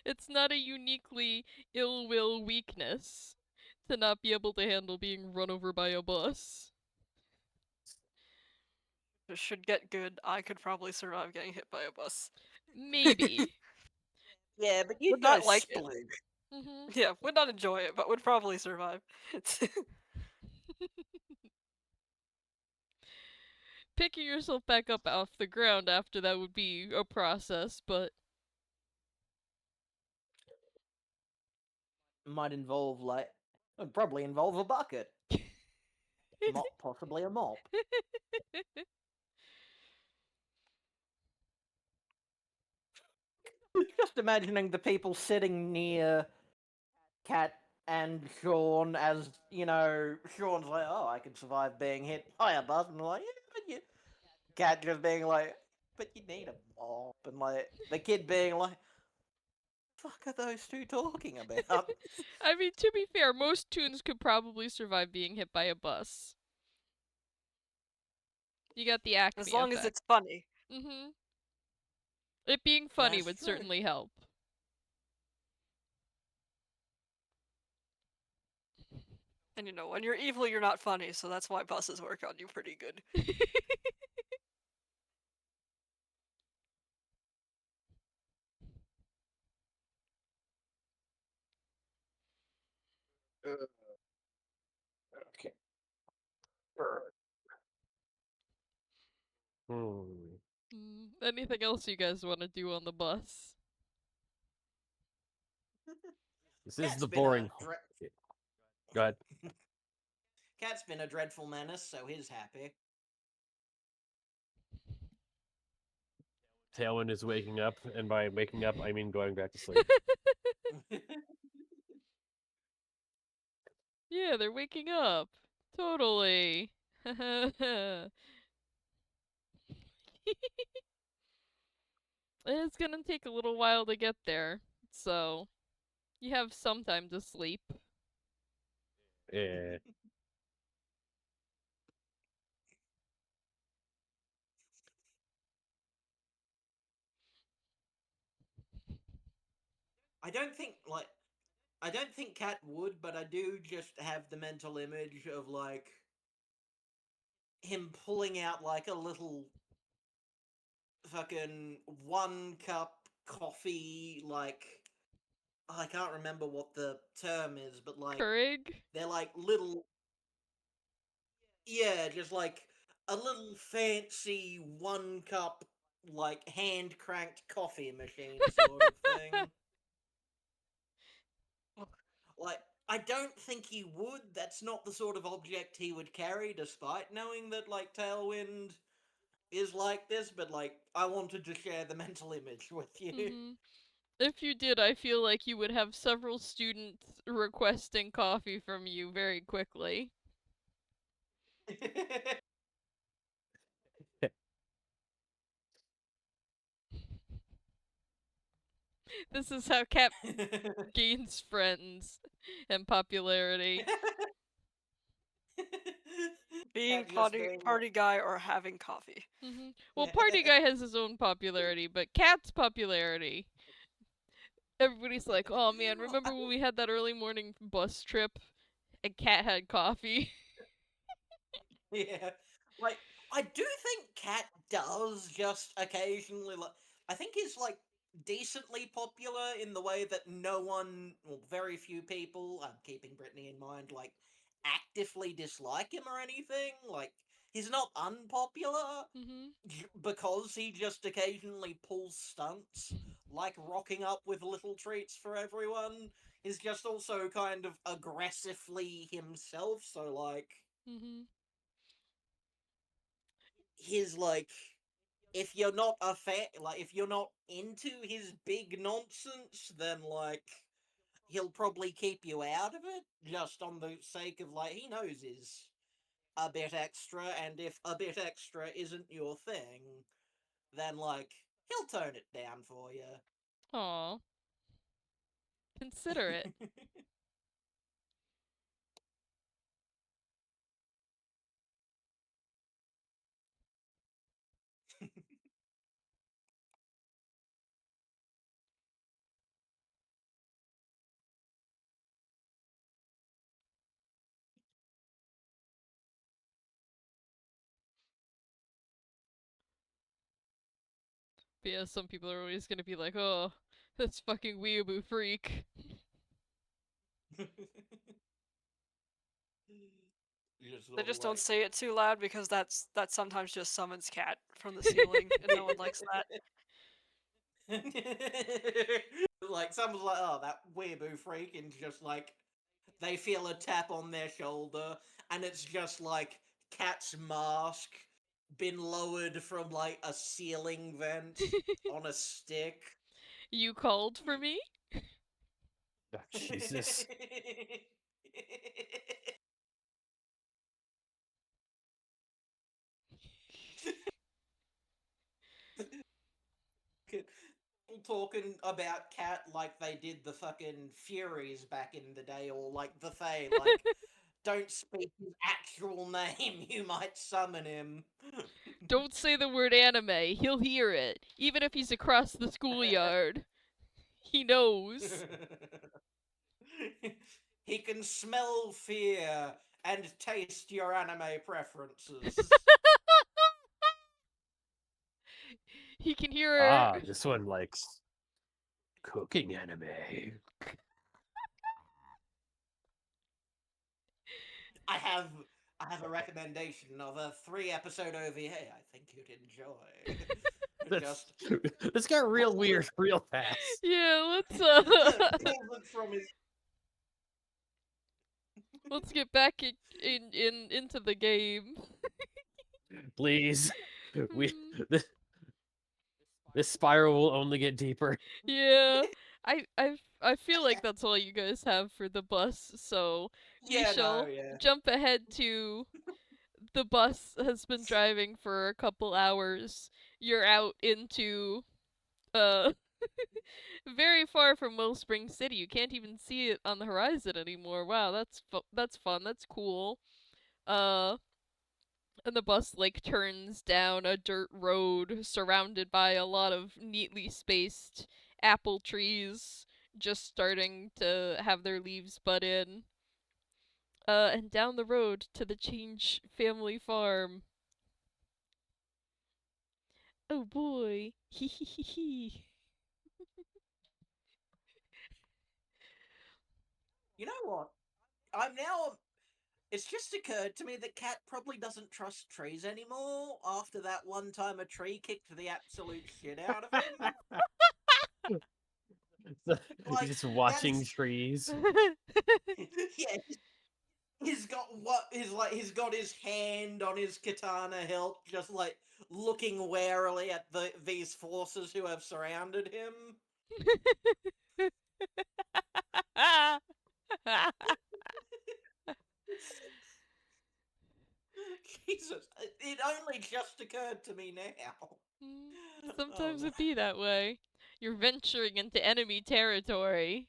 It's not a uniquely ill will weakness to not be able to handle being run over by a bus. It should get good. I could probably survive getting hit by a bus. Maybe. Yeah, but you'd Would go not like it. splooge. Mm-hmm. Yeah, would not enjoy it, but would probably survive. Picking yourself back up off the ground after that would be a process, but Might involve would probably involve a bucket. Possibly a mop. just imagining the people sitting near Cat and Sean as, Sean's like, oh, I can survive being hit by a bus. And I'm like, yeah, but you. Cat just being like, but you need a mop. And like, the kid being like, fuck are those two talking about? I mean, to be fair, most tunes could probably survive being hit by a bus. You got the As Acme long as effect. it's funny. Mm-hmm. It being funny That's would true. certainly help. And when you're evil, you're not funny, so that's why buses work on you pretty good. Okay. Hmm. Anything else you guys want to do on the bus? This is Cat's the been a boring. dre- Go ahead. Cat's been a dreadful menace, so he's happy. Tailwind is waking up, and by waking up, I mean going back to sleep. Yeah, they're waking up. Totally. It's gonna take a little while to get there, so you have some time to sleep. Yeah. I don't think Cat would, but I do just have the mental image of like him pulling out like a little fucking 1 cup coffee, like I can't remember what the term is, but like Keurig? they're like little, yeah, just like a little fancy 1 cup like hand cranked coffee machine sort of thing. Like, I don't think he would. That's not the sort of object he would carry, despite knowing that, like, Tailwind is like this, but, like, I wanted to share the mental image with you. If you did, I feel like you would have several students requesting coffee from you very quickly. This is how Cap gains friends and popularity. Being Cat just being like, party guy or having coffee. Well, Party Guy has his own popularity, but Cat's popularity. Everybody's like, oh man, remember when we had that early morning bus trip and Cat had coffee? yeah. Like, I do think Cat does just occasionally, like, I think he's, like, decently popular in the way that no one, well, very few people, I'm keeping Brittany in mind, like, actively dislike him or anything. Like, he's not unpopular because he just occasionally pulls stunts, like rocking up with little treats for everyone. He's just also kind of aggressively himself, so, like, his like if you're not a fan, like if you're not into his big nonsense, then like he'll probably keep you out of it just on the sake of like he knows he's a bit extra, and if a bit extra isn't your thing, then like he'll tone it down for you. Aw, consider it. But yeah, some people are always gonna be like, oh, that's fucking weeaboo freak. They Sort of just don't like say it too loud because that sometimes just summons Cat from the ceiling, and no one likes that. like someone's like, oh, that weeaboo freak, and just like they feel a tap on their shoulder, and it's just like Cat's mask been lowered from like a ceiling vent on a stick. You called for me? Oh, Jesus. Talking about Cat like they did the fucking Furies back in the day, or like the Fae, like, don't speak his actual name, you might summon him. Don't say the word anime. He'll hear it, even if he's across the schoolyard. He knows. He can smell fear and taste your anime preferences. He can hear. Ah, this one likes cooking anime. I have a recommendation of a 3-episode OVA I think you'd enjoy. That's, Just this got real weird real fast. Yeah, let's pulls it from his. let's get back into the game. Please. We Hmm. this spiral will only get deeper. Yeah. I feel like that's all you guys have for the bus, so we Yeah, no, shall yeah. jump ahead to the bus has been driving for a couple hours. You're out into uh very far from Wellspring City. You can't even see it on the horizon anymore. Wow, that's fun. That's cool. Uh and the bus like turns down a dirt road surrounded by a lot of neatly spaced apple trees just starting to have their leaves bud in. And down the road to the Change family farm. Oh boy. Hee hee hee hee. You know what? I'm now. It's just occurred to me that Cat probably doesn't trust trees anymore after that one time a tree kicked the absolute shit out of him. You're Like, just watching that's. trees. Yeah, he's got what is like he's got his hand on his katana hilt, just like looking warily at these forces who have surrounded him. Jesus, it only just occurred to me now. Oh Sometimes man. it be that way. You're venturing into enemy territory.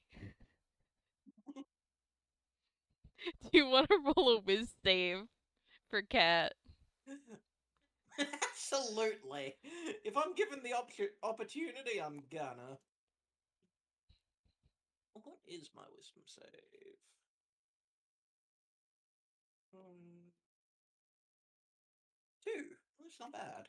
Do you want to roll a whiz save for Cat? Absolutely. If I'm given the opportunity, I'm gonna. What is my wisdom save? Hmm, 2. That's not bad.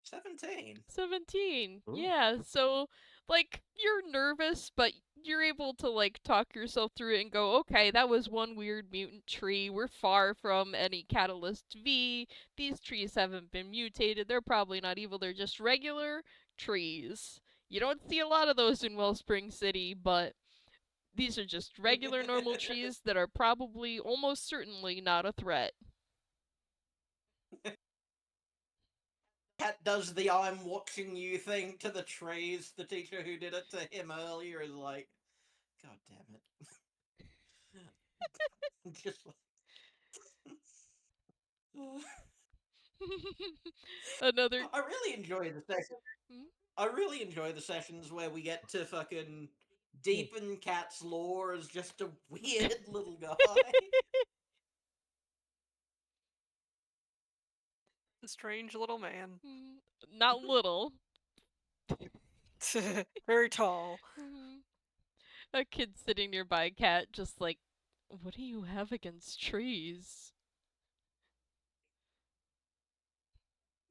17. 17. Ooh. Yeah, so like you're nervous, but you're able to like talk yourself through it and go, "Okay, that was one weird mutant tree. We're far from any Catalyst V. These trees haven't been mutated. They're probably not evil. They're just regular trees." You don't see a lot of those in Wellspring City, but these are just regular normal trees that are probably almost certainly not a threat. Cat does the "I'm watching you" thing to the trees. The teacher who did it to him earlier is like, God damn it. Just like. Another. I really enjoy the session. Hmm? I really enjoy the sessions where we get to fucking deepen Cat's lore as just a weird little guy. A strange little man. Not little. Very tall. A kid sitting nearby Cat just like, what do you have against trees?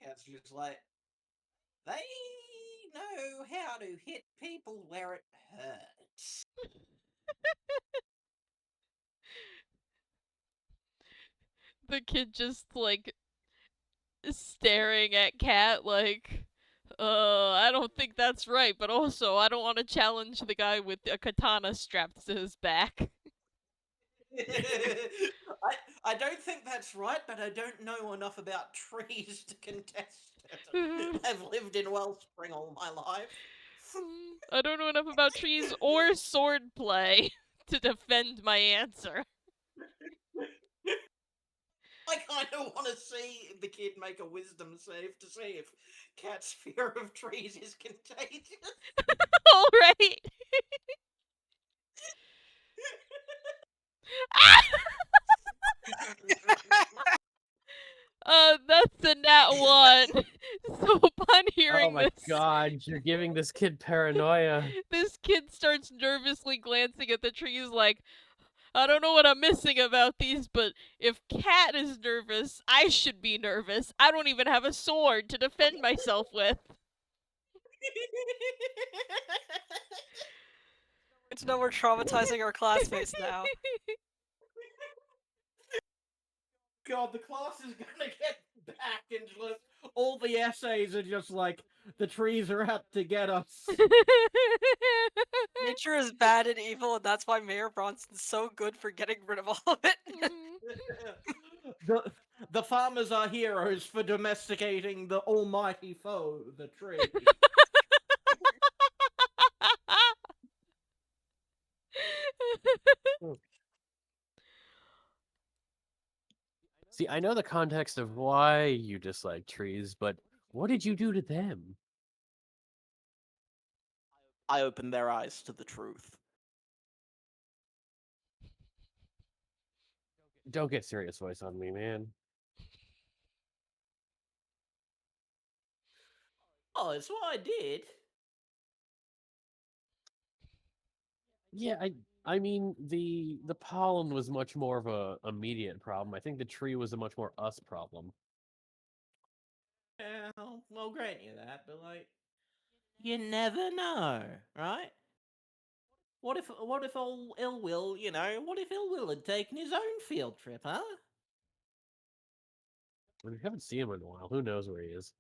Cat's just like, they know how to hit people where it hurts. The kid just like staring at Cat like, I don't think that's right, but also I don't want to challenge the guy with a katana strapped to his back. I don't think that's right, but I don't know enough about trees to contest it. I've lived in Wellspring all my life. I don't know enough about trees or swordplay to defend my answer. I kind of want to see the kid make a wisdom save to see if Cat's fear of trees is contagious. All right. That's a nat 1. So upon Oh hearing my this, god, you're giving this kid paranoia. this kid starts nervously glancing at the trees like, I don't know what I'm missing about these, but if Cat is nervous, I should be nervous. I don't even have a sword to defend myself with. It's no, we're traumatizing our classmates now. God, the class is gonna get back into just all the essays are just like the trees are out to get us. Nature is bad and evil, and that's why Mayor Bronson's so good for getting rid of all of it. the farmers are heroes for domesticating the almighty foe, the tree. See, I know the context of why you dislike trees, but what did you do to them? I opened their eyes to the truth. Don't get serious voice on me, man. Oh, that's what I did. Yeah, I mean the pollen was much more of a immediate problem. I think the tree was a much more us problem. Yeah, I'll grant you that, but like, you never know, right? What if ill will, what if ill will had taken his own field trip, huh? We haven't seen him in a while. Who knows where he is?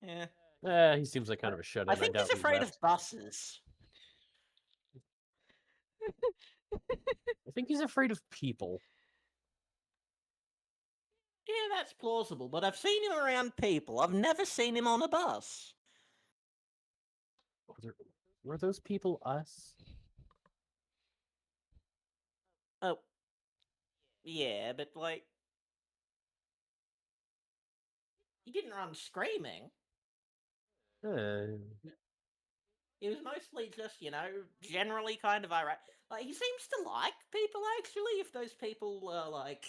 Yeah. He seems like kind of a shut I in. I think he's doubt he afraid left. of buses. I think he's afraid of people. Yeah, that's plausible, but I've seen him around people. I've never seen him on a bus. Were those people us? Oh. Yeah, but like, he didn't run screaming. Uh, He was mostly just, generally kind of irate. Like, he seems to like people, actually, if those people are, like,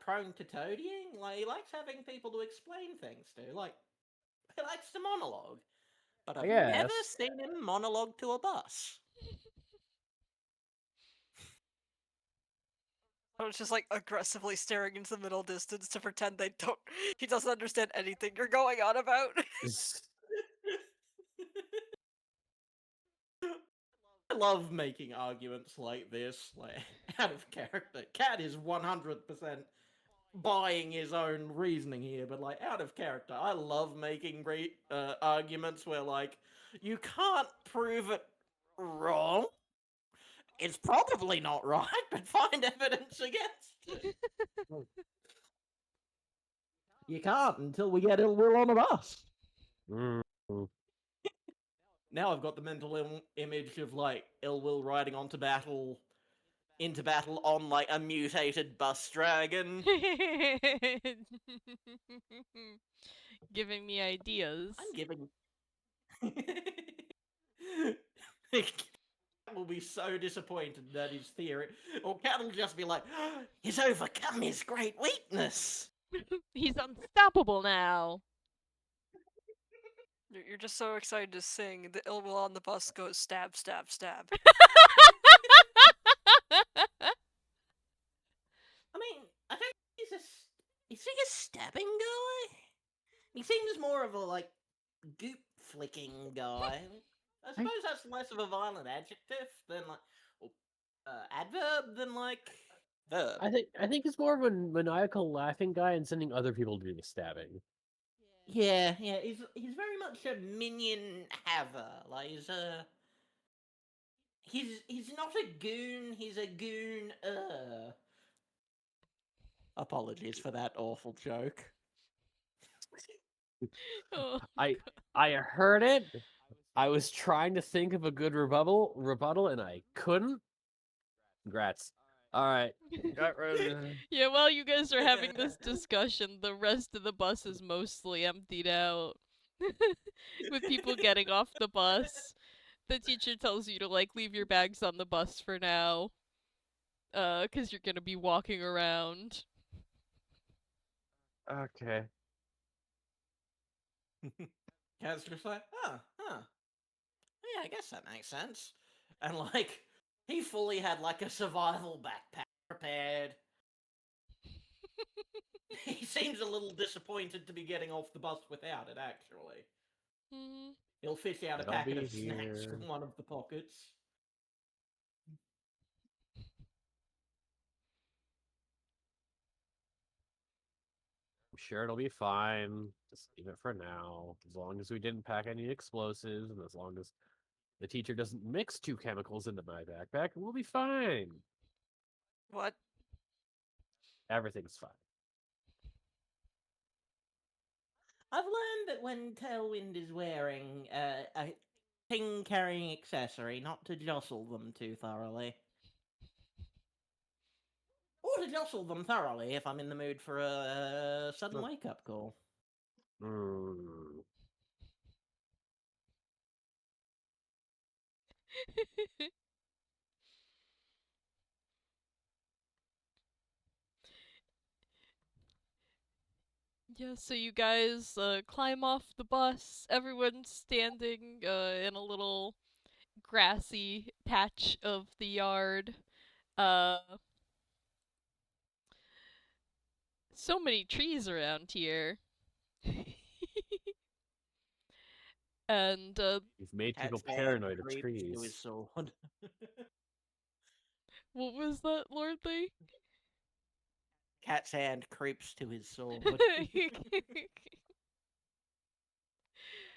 prone to toadying. Like, he likes having people to explain things to. Like, he likes to monologue. But I've never guess. seen him monologue to a bus. I was just like aggressively staring into the middle distance to pretend he doesn't understand anything you're going on about. I love making arguments like this, like, out of character. Cat is 100% buying his own reasoning here, but, like, out of character. I love making arguments where, like, you can't prove it wrong. It's probably not right, but find evidence against it. You can't until we get ill will on a bus. Mm. Now I've got the mental image of, like, ill will riding into battle on, like, a mutated bus dragon. Giving me ideas. I'm giving. Will be so disappointed that his theory, or Cat will just be like, he's overcome his great weakness. He's unstoppable now. You're just so excited to sing. The ill will on the bus goes stab, stab, stab. I mean, I don't think is he a stabbing guy? He seems more of a, like, goop flicking guy. I suppose that's less of a violent adjective than, like, adverb than, like, verb. I think he's more of a maniacal laughing guy and sending other people to do the stabbing. Yeah, he's very much a minion haver. Like, he's not a goon, he's a goon. Apologies for that awful joke. Oh, I heard it. I was trying to think of a good rebuttal, and I couldn't. Congrats. All right. yeah, while you guys are having this discussion, the rest of the bus is mostly emptied out. With people getting off the bus. The teacher tells you to like leave your bags on the bus for now. Cause you're gonna be walking around. Okay. Cat's just like, huh. Yeah, I guess that makes sense. And like, he fully had like a survival backpack prepared. He seems a little disappointed to be getting off the bus without it, actually. Hmm. He'll fish out a It'll packet be of snacks here. from one of the pockets. I'm sure it'll be fine. Just leave it for now. As long as we didn't pack any explosives, and as long as the teacher doesn't mix two chemicals into my backpack, we'll be fine. What? Everything's fine. I've learned that when Tailwind is wearing a thing-carrying accessory, not to jostle them too thoroughly. Or to jostle them thoroughly if I'm in the mood for a sudden Look. wake-up call. Mm. Yeah, so you guys climb off the bus. Everyone's standing in a little grassy patch of the yard. Uh, so many trees around here. And You've made people Cat's hand paranoid of creeps to his trees. sword. what was that, Lord Lee? Cat's hand creeps to his sword. They're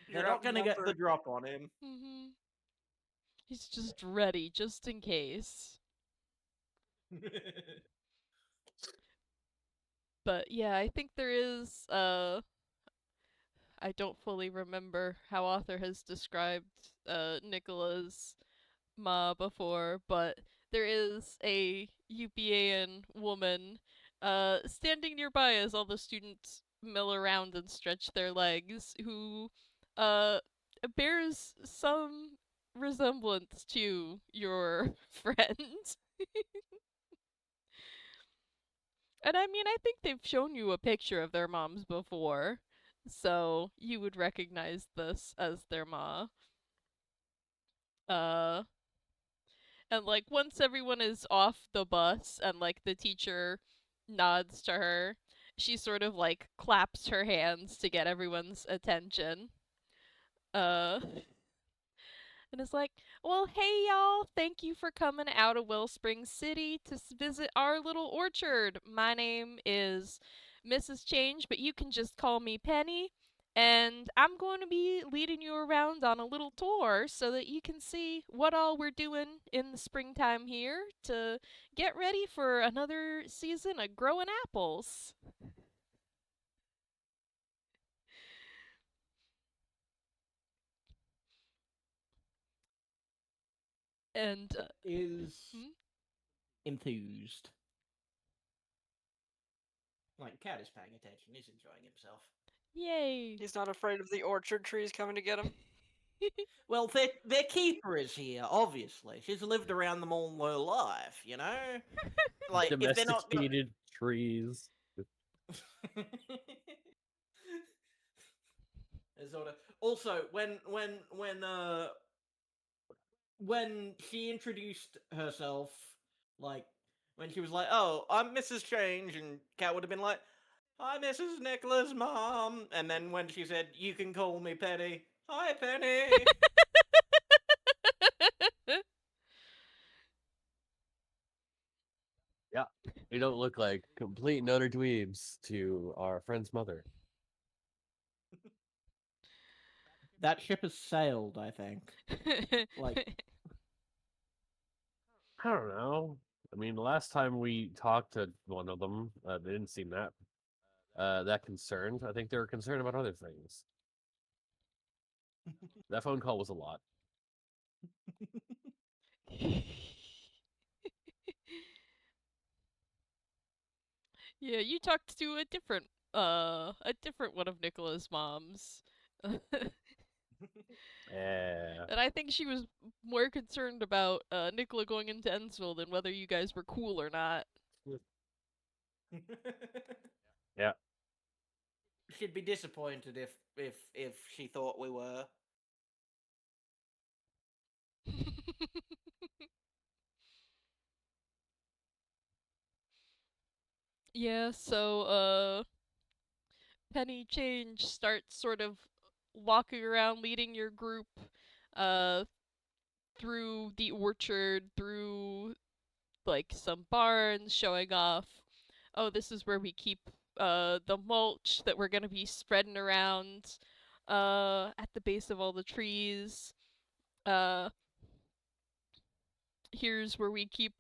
You're not going to get the outnumbered. drop on him. hmm He's just ready, just in case. But yeah, I think there is I don't fully remember how author has described Nikola's ma before, but there is a UPAN woman standing nearby as all the students mill around and stretch their legs, who uh bears some resemblance to your friend. And I mean, I think they've shown you a picture of their moms before, so you would recognize this as their ma. Uh, and like once everyone is off the bus and like the teacher nods to her, she sort of like claps her hands to get everyone's attention. Uh, and it's like, well, hey y'all, thank you for coming out of Wellspring City to visit our little orchard. My name is Mrs. Change, but you can just call me Penny. And I'm going to be leading you around on a little tour so that you can see what all we're doing in the springtime here to get ready for another season of growing apples. And, Is hmm? enthused. Like, Cat is paying attention. He's enjoying himself. Yay! He's not afraid of the orchard trees coming to get him. Well, their keeper is here, obviously. She's lived around them all her life, you know? Like, if they're not gonna... Domesticated trees. Sort of. Also, when she introduced herself, like when she was like, "Oh, I'm Mrs. Change," and Cat would have been like, "Hi, Mrs. Nicola's mom," and then when she said, "You can call me Penny," "Hi, Penny." Yeah. We don't look like complete and utter dweebs to our friend's mother. That ship has sailed, I think. Like, I don't know. mean, the last time we talked to one of them, they didn't seem that concerned. I think they were concerned about other things. That phone call was a lot. Yeah, you talked to a different one of Nikola's moms. Yeah. And I think she was more concerned about Nikola going into Ensville than whether you guys were cool or not. Yeah. She'd be disappointed if she thought we were. Yeah, so Penny Change starts sort of walking around leading your group uh through the orchard, through like some barns, showing off, oh, this is where we keep the mulch that we're gonna be spreading around at the base of all the trees. Uh Here's where we keep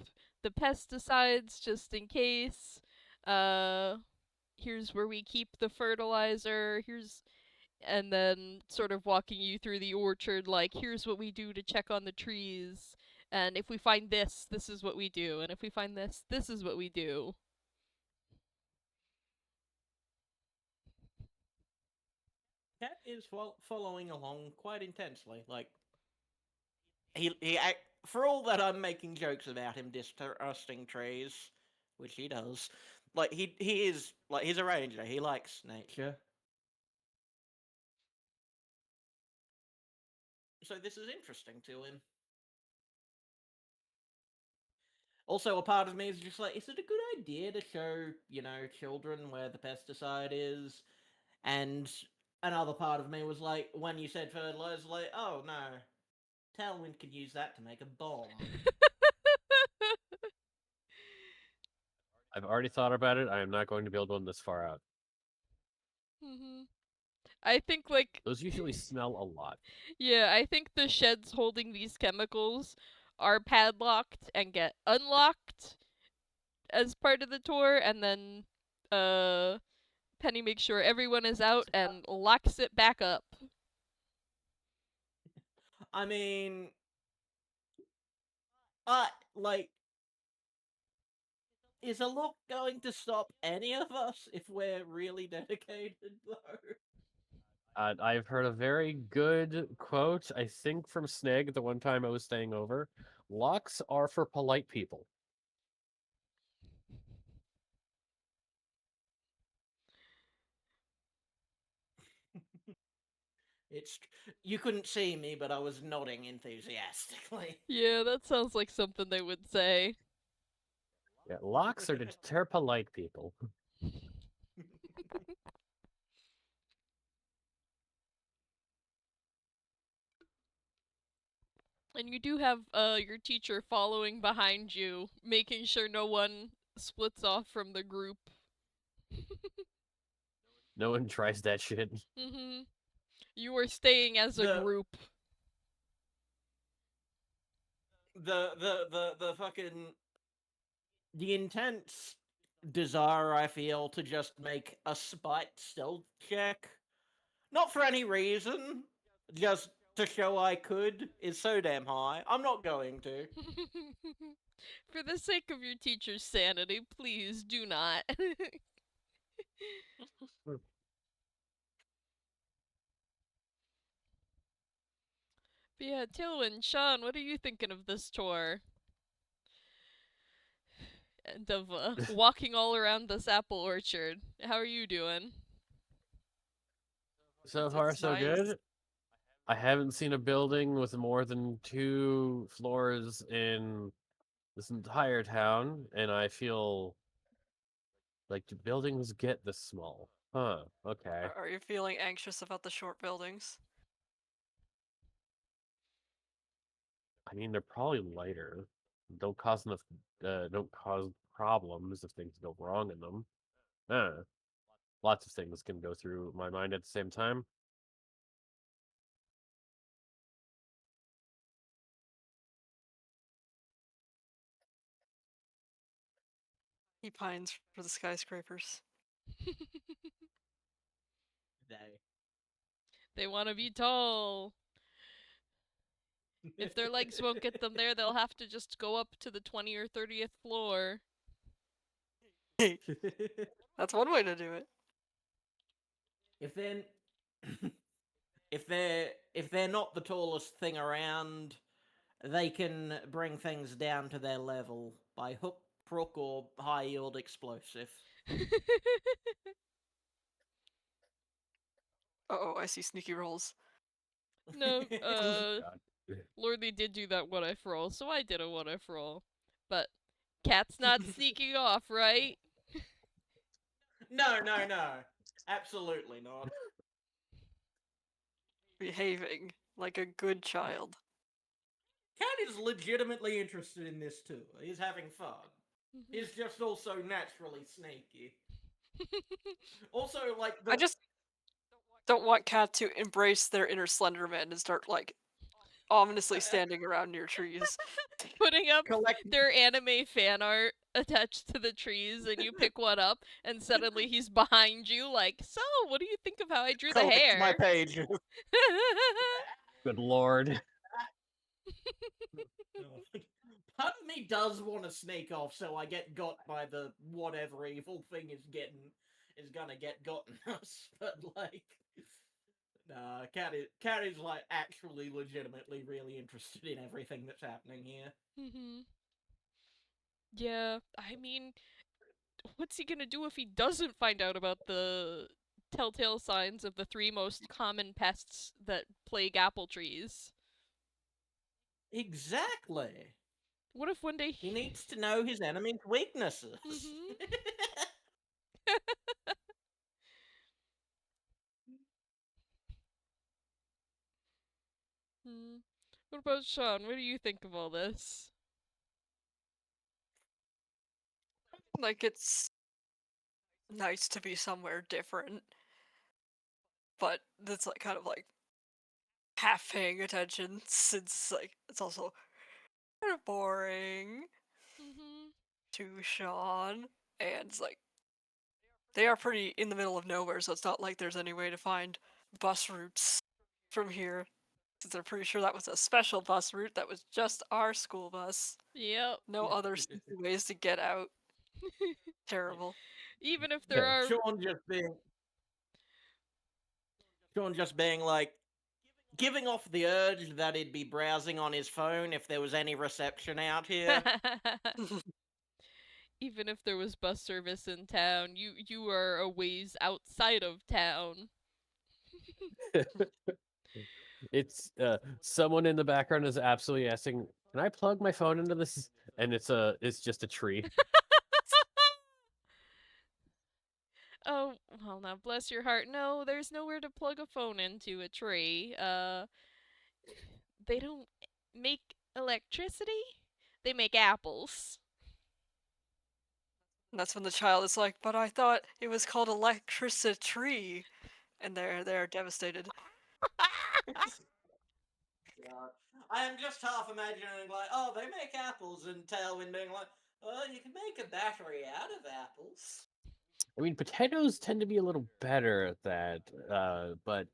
the pesticides just in case. Uh Here's where we keep the fertilizer. Here's and then sort of walking you through the orchard like here's what we do to check on the trees. And if we find this, this is what we do. And if we find this, this is what we do. Cat is following along quite intensely. Like for all that I'm making jokes about him distrusting trees, which he does. Like he is like he's a ranger. He likes nature. So this is interesting to him. Also, a part of me is just like, is it a good idea to show, children where the pesticide is? And another part of me was like, when you said fertilizer, like, oh no, Tailwind could use that to make a bomb. I've already thought about it. I am not going to build one this far out. hmm I think like Those usually smell a lot. yeah, I think the sheds holding these chemicals are padlocked and get unlocked as part of the tour, and then uh Penny makes sure everyone is out and locks it back up. I mean, like, is a lock going to stop any of us if we're really dedicated, though? I've heard a very good quote, I think from Sneg the one time I was staying over. Locks are for polite people. It's you couldn't see me, but I was nodding enthusiastically. Yeah, that sounds like something they would say. Yeah, locks are to deter polite people. And you do have your teacher following behind you, making sure no one splits off from the group. No one tries that shit. Mhm. You are staying as a The group. the fucking the intense desire I feel to just make a spite stealth check, not for any reason, just to show I could, is so damn high. I'm not going to. For the sake of your teacher's sanity, please do not. But yeah, Tailwind, Sean, what are you thinking of this tour? And of walking all around this apple orchard. How are you doing? So far, It's so nice. good. I haven't seen a building with more than 2 floors in this entire town, and I feel like the buildings get this small. Huh, okay. Are you feeling anxious about the short buildings? I mean, they're probably lighter. Don't cause problems if things go wrong in them. Huh. Lots of things can go through my mind at the same time. He pines for the skyscrapers. They. They want to be tall. If their legs won't get them there, they'll have to just go up to the 20 or 30th floor. That's one way to do it. if then if they're not the tallest thing around, they can bring things down to their level by hook, crook, or high yield explosive. Uh-oh, I see sneaky rolls. No, God. Lordly did do that what if roll, so I did a what if roll. But Cat's not sneaking off, right? No, absolutely not. Behaving like a good child. Cat is legitimately interested in this too. He's having fun. He's just also naturally sneaky. Also, like I just don't want Cat to embrace their inner Slenderman and start, like, ominously standing around near trees. Putting up collect their anime fan art attached to the trees, and you pick one up, and suddenly he's behind you, like, so, what do you think of how I drew the collect hair? my page. Good lord. Part of me does want to sneak off, so I get got by the whatever evil thing is gonna get gotten us. But like, nah, Cat is like actually legitimately really interested in everything that's happening here. Yeah, I mean, what's he gonna do if he doesn't find out about the telltale signs of the 3 most common pests that plague apple trees? Exactly. What if one day He needs to know his enemy's weaknesses. What about Sean? What do you think of all this? Like, it's nice to be somewhere different, but that's, like, kind of, like, half paying attention, since, like, it's also kind of boring to Sean, and it's like, they are pretty in the middle of nowhere, so it's not like there's any way to find bus routes from here, since I'm pretty sure that was a special bus route that was just our school bus. Yep. No other sneaky ways to get out. Terrible. Even if there Yeah, are Sean just being like giving off the urge that he'd be browsing on his phone if there was any reception out here. even if there was bus service in town, you are a ways outside of town. It's someone in the background is absolutely asking, "Can I plug my phone into this?" And it's just a tree. Oh, well now bless your heart. No, there's nowhere to plug a phone into a tree. They don't make electricity? They make apples. And that's when the child is like, but I thought it was called electricity. And they're devastated. God. I am just half imagining like, oh, they make apples, and Tailwind being like, well, you can make a battery out of apples. I mean, potatoes tend to be a little better at that, but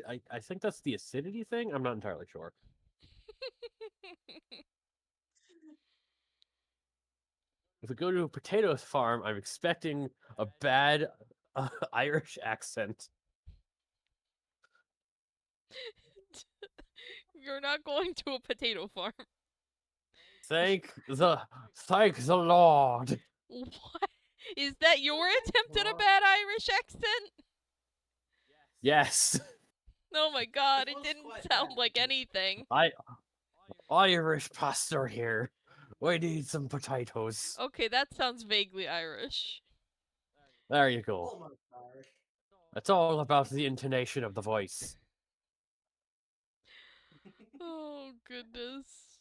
I think that's the acidity thing. I'm not entirely sure. If we go to a potato farm, I'm expecting a bad Irish accent. You're not going to a potato farm. Thank the Lord. What? Is that your attempt at a bad Irish accent? Yes, Oh my god, It it was didn't quite sound bad. like anything. Irish pastor here. We need some potatoes. Okay, that sounds vaguely Irish. There you go. Almost Irish. It's all about the intonation of the voice. Oh goodness.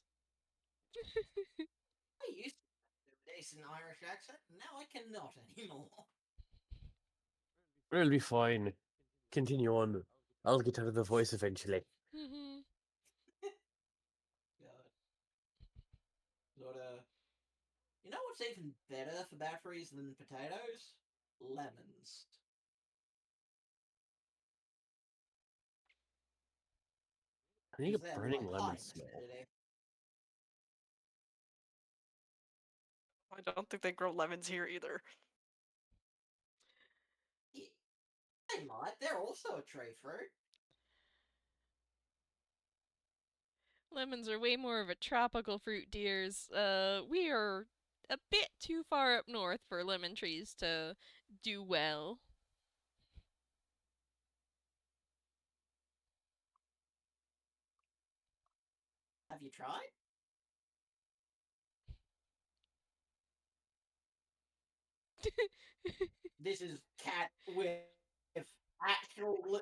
I used to have a decent Irish accent, and now I cannot anymore. It'll be fine. Continue on. I'll get out of the voice eventually. God. Sort of. You know what's even better for batteries than potatoes? Lemons. I think a Because they're burning like high lemon in smell. acidity. I don't think they grow lemons here either. Yeah, they might. They're also a tree fruit. Lemons are way more of a tropical fruit, dears. We are a bit too far up north for lemon trees to do well. Have you tried? This is Cat with actual.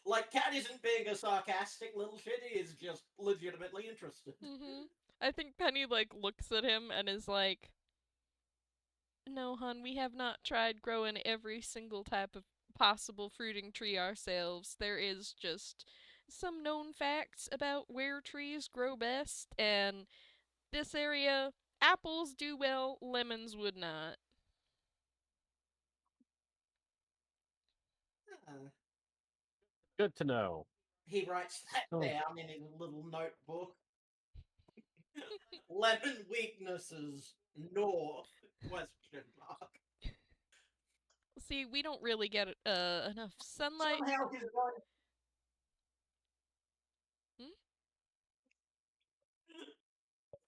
Like, Cat isn't being a sarcastic little shit, he is just legitimately interested. I think Penny like looks at him and is like, "No, hun, we have not tried growing every single type of possible fruiting tree ourselves. There is just some known facts about where trees grow best, and this area, apples do well, lemons would not." Uh, Good to know. he writes that Oh. down in his little notebook. Lemon weaknesses, north, question mark. See, we don't really get enough sunlight. Somehow he's going.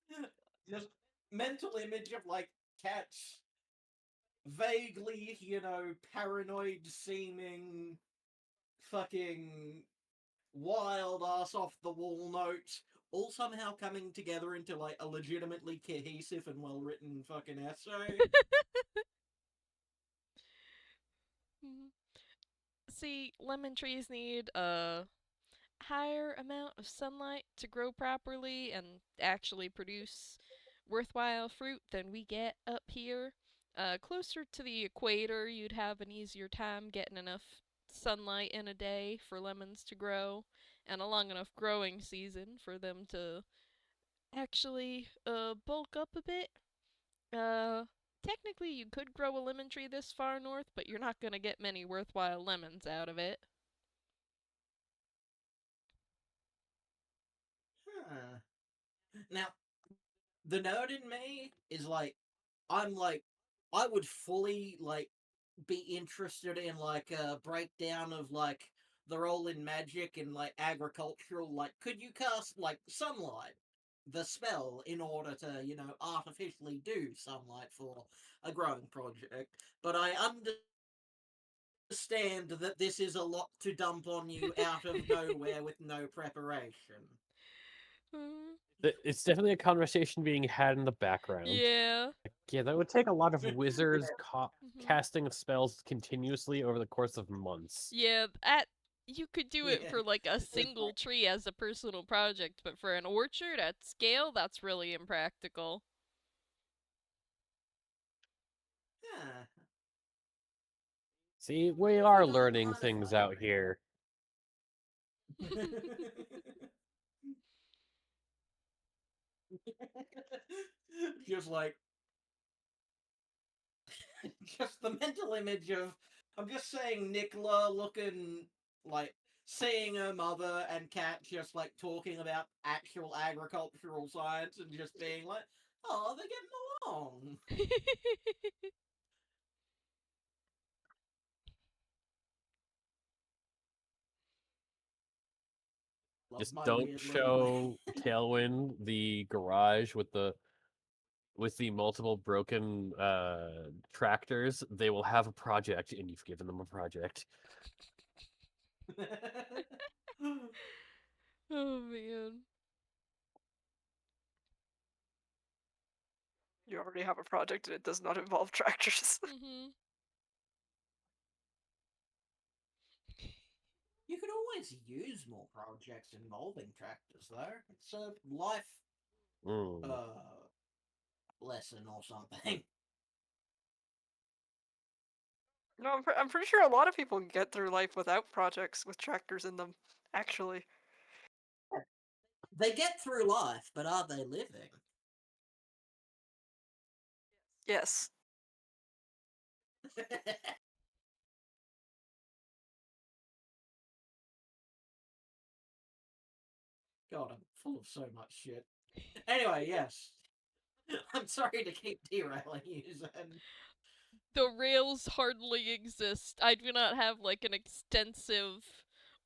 Hmm? Just mental image of, like, Cat's vaguely, paranoid seeming fucking wild ass off the wall notes all somehow coming together into like a legitimately cohesive and well written fucking essay. See, lemon trees need a higher amount of sunlight to grow properly and actually produce worthwhile fruit than we get up here. Closer to the equator, you'd have an easier time getting enough sunlight in a day for lemons to grow, and a long enough growing season for them to actually bulk up a bit. Uh, Technically, you could grow a lemon tree this far north, but you're not gonna get many worthwhile lemons out of it. Huh. Now, the nerd in me is like, I'm like, I would fully like be interested in like a breakdown of like the role in magic and like agricultural. Like, could you cast like sunlight, the spell, in order to artificially do sunlight for a growing project? But I understand that this is a lot to dump on you out of nowhere with no preparation. It's definitely a conversation being had in the background. Yeah. Yeah, that would take a lot of wizards Mhm. casting of spells continuously over the course of months. Yeah, you could do it Yeah. for like a It's single like, tree as a personal project, but for an orchard at scale, that's really impractical. yeah. See, we If you are don't learning mind if things I out here. Just like, just the mental image of, I'm just saying Nikola looking like, seeing her mother and Cat just like talking about actual agricultural science and just being like, oh, they're getting along. Love Just my don't weird little. show Tailwind the garage with the multiple broken tractors. They will have a project, and you've given them a project. Oh man. You already have a project and it does not involve tractors. Mhm. You could always use more projects involving tractors, though. It's a life Mm. lesson or something. No, I'm pretty sure a lot of people get through life without projects with tractors in them, actually. They get through life, but are they living? Yes. God, I'm full of so much shit. Anyway, yes. I'm sorry to keep derailing you, Zen. The rails hardly exist. I do not have like an extensive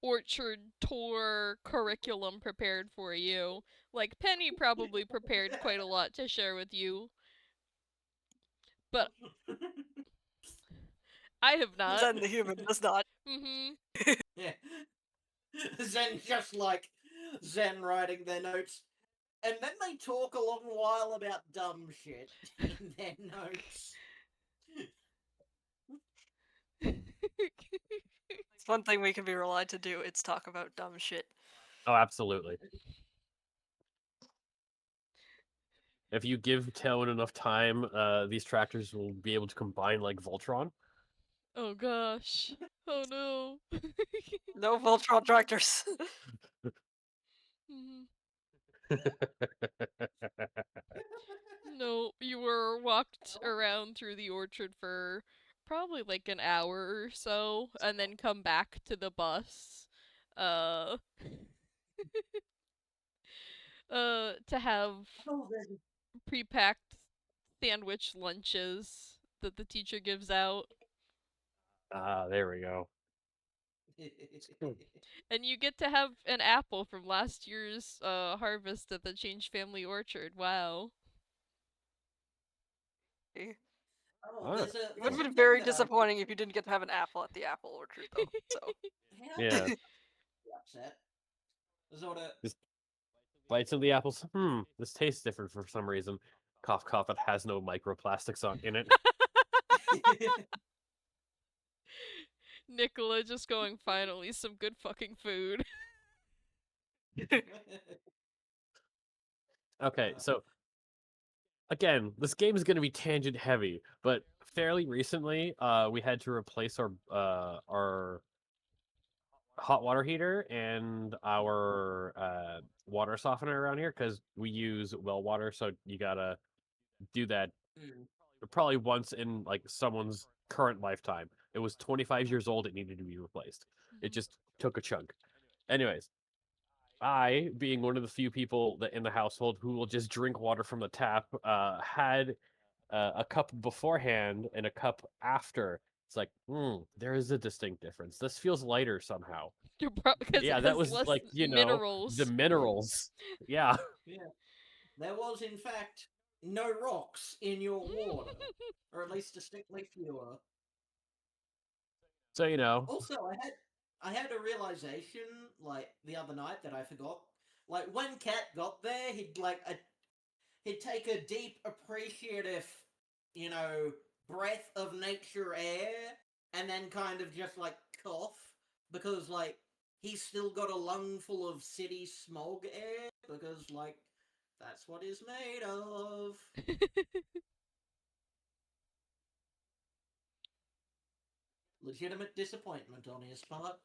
orchard tour curriculum prepared for you. Like Penny probably prepared quite a lot to share with you, but I have not. Zen the human does not. Mhm. Yeah. Zen just like Zen writing their notes. And then they talk a long while about dumb shit in their notes. It's one thing we can be relied to do. It's talk about dumb shit. Oh, absolutely. If you give Tailwind enough time, these tractors will be able to combine like Voltron. Oh gosh. Oh no. No Voltron tractors. Mhm. No, you were walked around through the orchard for probably like an hour or so, and then come back to the bus. Uh, to have Oh, then. pre-packed sandwich lunches that the teacher gives out, Ah, there we go. and you get to have an apple from last year's harvest at the Change Family Orchard. Wow. It Oh, Ah, would there's have a been thing very that I disappointing if you didn't get to have an apple at the apple orchard, though. So how yeah. upset. Sort of. Just bites of the apples. This tastes different for some reason. Cough, cough. It has no microplastics in it. Nikola just going, finally, some good fucking food. Okay, so again, this game is going to be tangent heavy, but fairly recently, we had to replace our hot water heater and our water softener around here because we use well water, so you gotta do that Mm. probably once in like someone's current lifetime. It was 25 years old. It needed to be replaced. It just took a chunk. Anyways, I, being one of the few people that in the household who will just drink water from the tap, had a cup beforehand and a cup after. It's like, there is a distinct difference. This feels lighter somehow. Because it Yeah, that has was less like, the minerals. minerals. Yeah. Yeah. There was, in fact, no rocks in your water, or at least distinctly fewer. So, Also, I had a realization like the other night that I forgot. Like when Cat got there, he'd take a deep, appreciative, you know, breath of nature air, and then kind of just like cough because like he's still got a lung full of city smog air because like that's what he's made of. Legitimate disappointment on his part.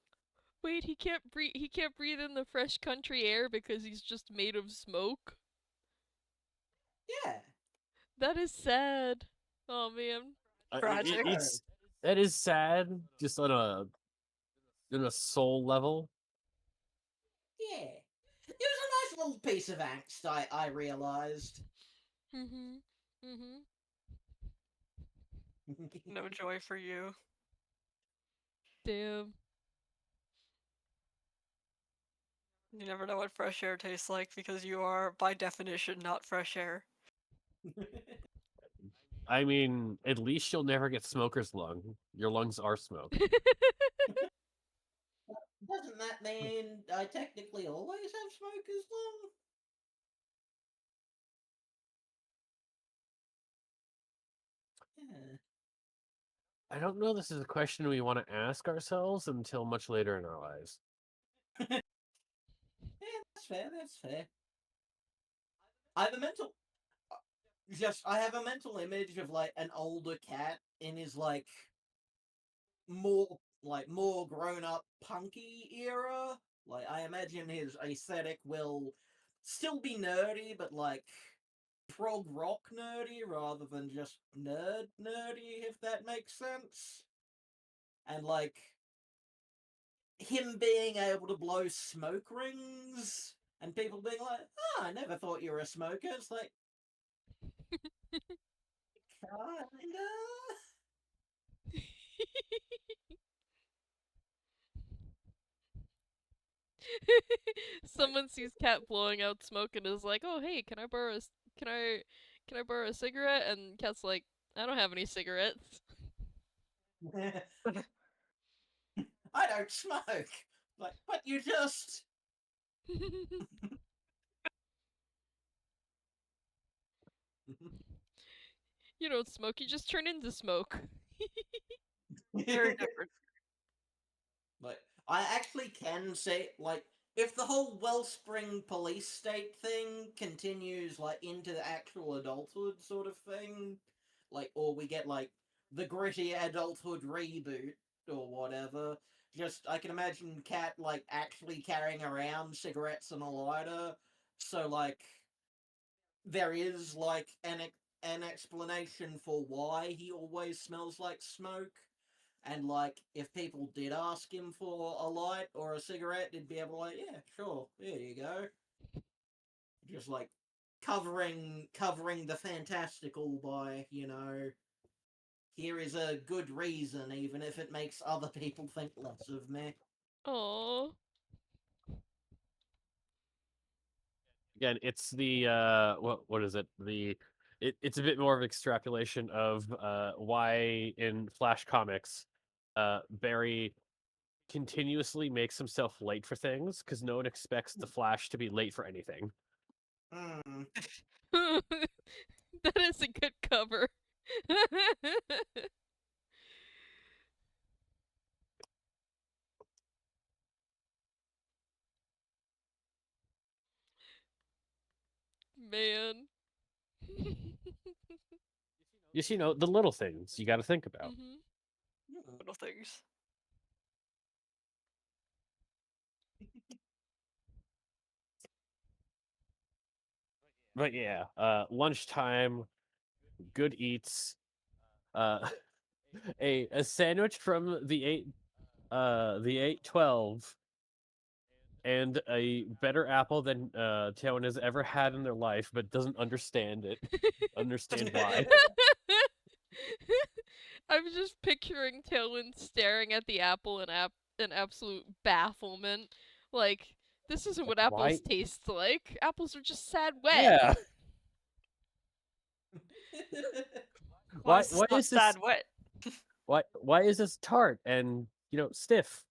Wait, he can't breathe. He can't breathe in the fresh country air because he's just made of smoke. Yeah. That is sad. Oh man. tragic. It's that is sad, just on a soul level. Yeah. It was a nice little piece of angst, I realised. Mhm. Mhm. No joy for you. Damn. You never know what fresh air tastes like because you are, by definition, not fresh air. I mean, at least you'll never get smoker's lung. Your lungs are smoke. Doesn't that mean I technically always have smoker's lung? Yeah. I don't know. This is a question we want to ask ourselves until much later in our lives. Yeah, that's fair, that's fair. I have a mental I have a mental image of like an older cat in his more grown up punky era. Like I imagine his aesthetic will still be nerdy, but like prog rock nerdy rather than just nerdy, if that makes sense. And like him being able to blow smoke rings and people being like, "Oh, I never thought you were a smoker." It's like, kinda. Someone sees Cat blowing out smoke and is like, "Oh, hey, can I borrow can I borrow a cigarette?" And Cat's like, "I don't have any cigarettes." I don't smoke. Like, but you just. You don't smoke, you just turn into smoke. Very different. Like, I actually can say, like, if the whole Wellspring police state thing continues, like, into the actual adulthood sort of thing, like, or we get, like, the gritty adulthood reboot or whatever, just, I can imagine Cat, like, actually carrying around cigarettes and a lighter, so, like, there is, like, an explanation for why he always smells like smoke. And like, if people did ask him for a light or a cigarette, he'd be able to like, yeah, sure, here you go. Just like covering the fantastical by, here is a good reason, even if it makes other people think less of me. Aww. Again, it's the what is it? It's a bit more of an extrapolation of why in Flash comics, Barry continuously makes himself late for things because no one expects the Flash to be late for anything. Hmm. That is a good cover. Man. Just the little things you got to think about. Little things. But yeah, lunchtime, good eats, a sandwich from the 812, and a better apple than Tailwind has ever had in their life, but doesn't understand it. Understand why? I'm just picturing Tailwind staring at the apple in absolute bafflement. Like, this isn't what Why? apples taste like. Apples are just sad wet. Yeah. Why Why? is this Why not is this? sad wet? Why is this tart and stiff?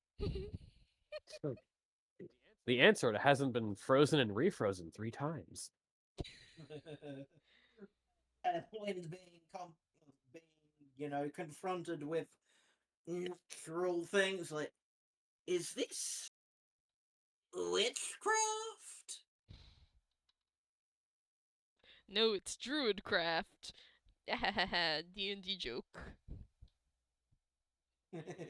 The answer: it hasn't been frozen and refrozen 3 times. And when being confronted with natural things like, is this witchcraft? No, it's druidcraft. D&D joke.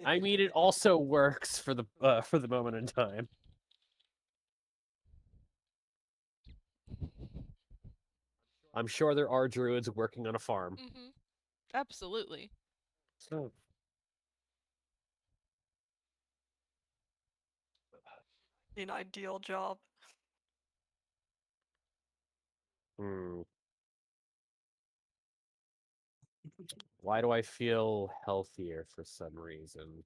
I mean, it also works for the moment in time. I'm sure there are druids working on a farm. Absolutely. So, An ideal job. Why do I feel healthier for some reason?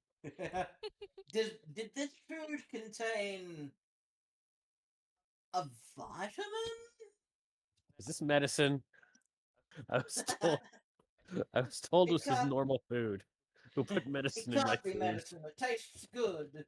Did this food contain a vitamin? Is this medicine? I was told It this was can't- normal food. Who put It medicine in my can't be food? medicine. It tastes good.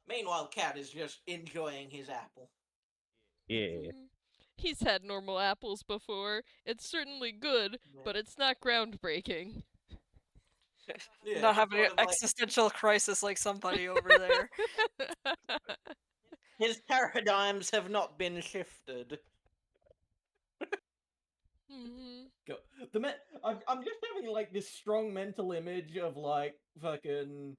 Meanwhile, Cat is just enjoying his apple. Yeah. He's had normal apples before. It's certainly good, but it's not groundbreaking. Yeah, Not having an sort of like- existential crisis like somebody over there. his paradigms have not been shifted. I'm just having like this strong mental image of like fucking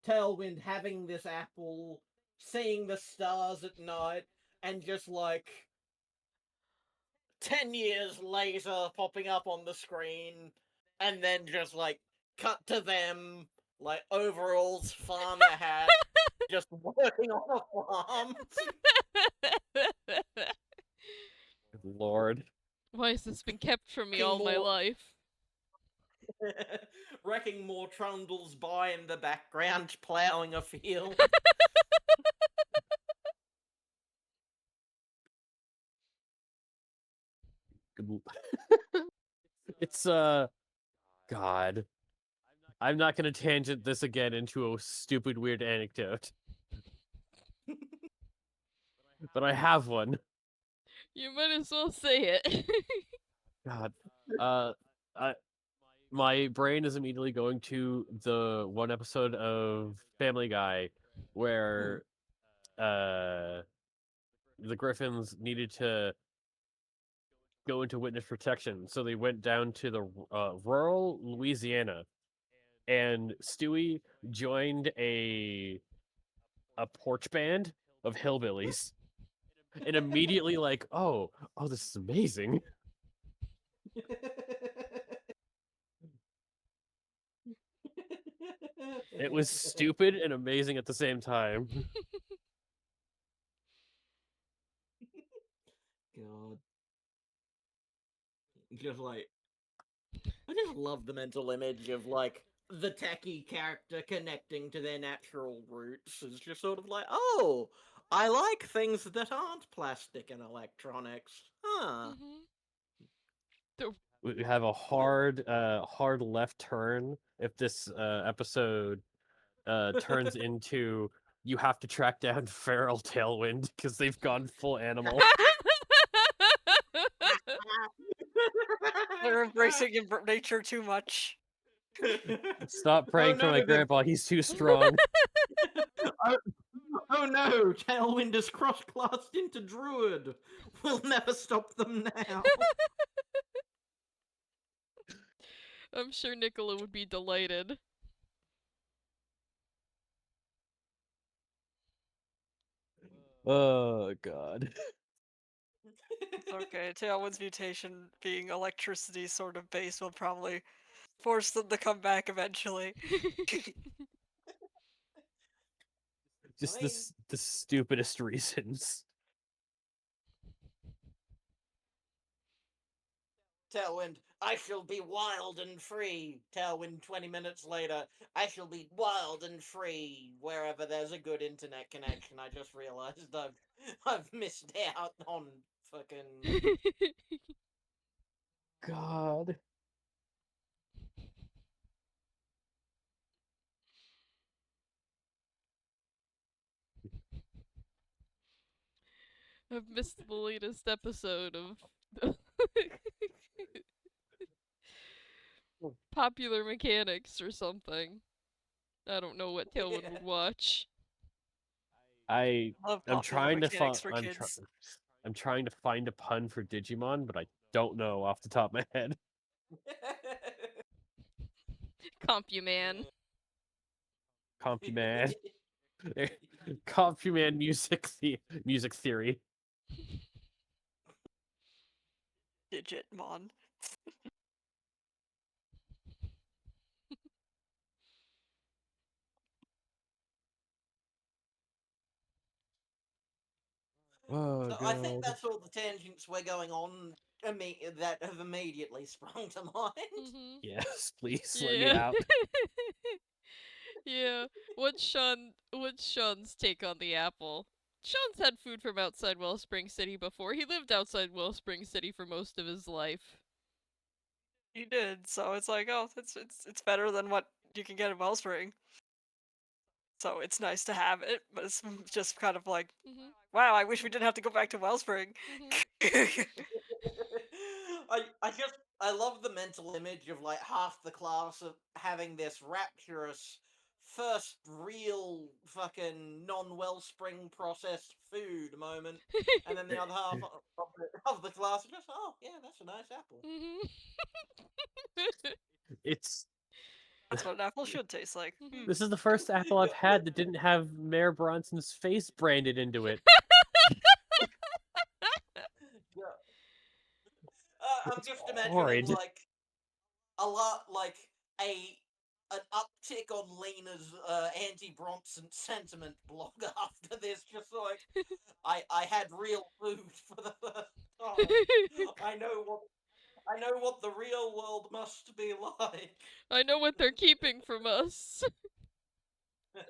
Tailwind having this apple, seeing the stars at night, and just like 10 years later popping up on the screen, and then just like cut to them, like overalls, farmer hat, just working on a farm. Good Lord. Why has this been kept from me Wrecking all my more, life? wrecking more trundles by in the background, ploughing a field. Good It's God. I'm not gonna tangent this again into a stupid weird anecdote. But I have one. You might as well say it. God. I my brain is immediately going to the one episode of Family Guy where the Griffins needed to go into witness protection, so they went down to the rural Louisiana, and Stewie joined a porch band of hillbillies, and immediately like, oh, this is amazing. It was stupid and amazing at the same time. God. Just like, I just love the mental image of like the techie character connecting to their natural roots. It's just sort of like, oh, I like things that aren't plastic and electronics. Huh. We have a hard left turn if this episode turns into you have to track down feral Tailwind because they've gone full animal. They're embracing nature too much. Stop praying for my grandpa, he's too strong. Oh no, Tailwind is cross-classed into Druid. We'll never stop them now. I'm sure Nikola would be delighted. Oh God. It's okay. Tailwind's mutation being electricity sort of base will probably force them to come back eventually. Just I mean, the stupidest reasons. Tailwind, I shall be wild and free. Tailwind, 20 minutes later, I shall be wild and free wherever there's a good internet connection. I just realized I've missed out on fucking. God. I've missed the latest episode of Popular Mechanics or something. I don't know what Tailwind would watch. Love I'm popular trying to mechanics find for kids. I'm trying to find a pun for Digimon, but I don't know off the top of my head. Compuman. Compuman. Compuman music theory. Digitmon. Oh So I think God. that's all the tangents we're going on that have immediately sprung to mind. Yes, please let me Yeah. out. Yeah. What's Sean's take on the apple? Sean's had food from outside Wellspring City before. He lived outside Wellspring City for most of his life. You did, so it's like, oh, it's better than what you can get at Wellspring. So it's nice to have it, but it's just kind of like, wow, I wish we didn't have to go back to Wellspring. I love the mental image of like half the class of having this rapturous first real fucking non-Wellspring processed food moment, and then the other half of the class are just, oh yeah, that's a nice apple. Mhm. It's That's what an apple should taste like. Mhm. this is the first apple I've had that didn't have Mayor Bronson's face branded into it. Yeah. I'm It's just imagining horrid. like a lot like an uptick on Lina's anti-Bronson sentiment blog after this. Just like I had real food for the first time. I know what the real world must be like. I know what they're keeping from us. I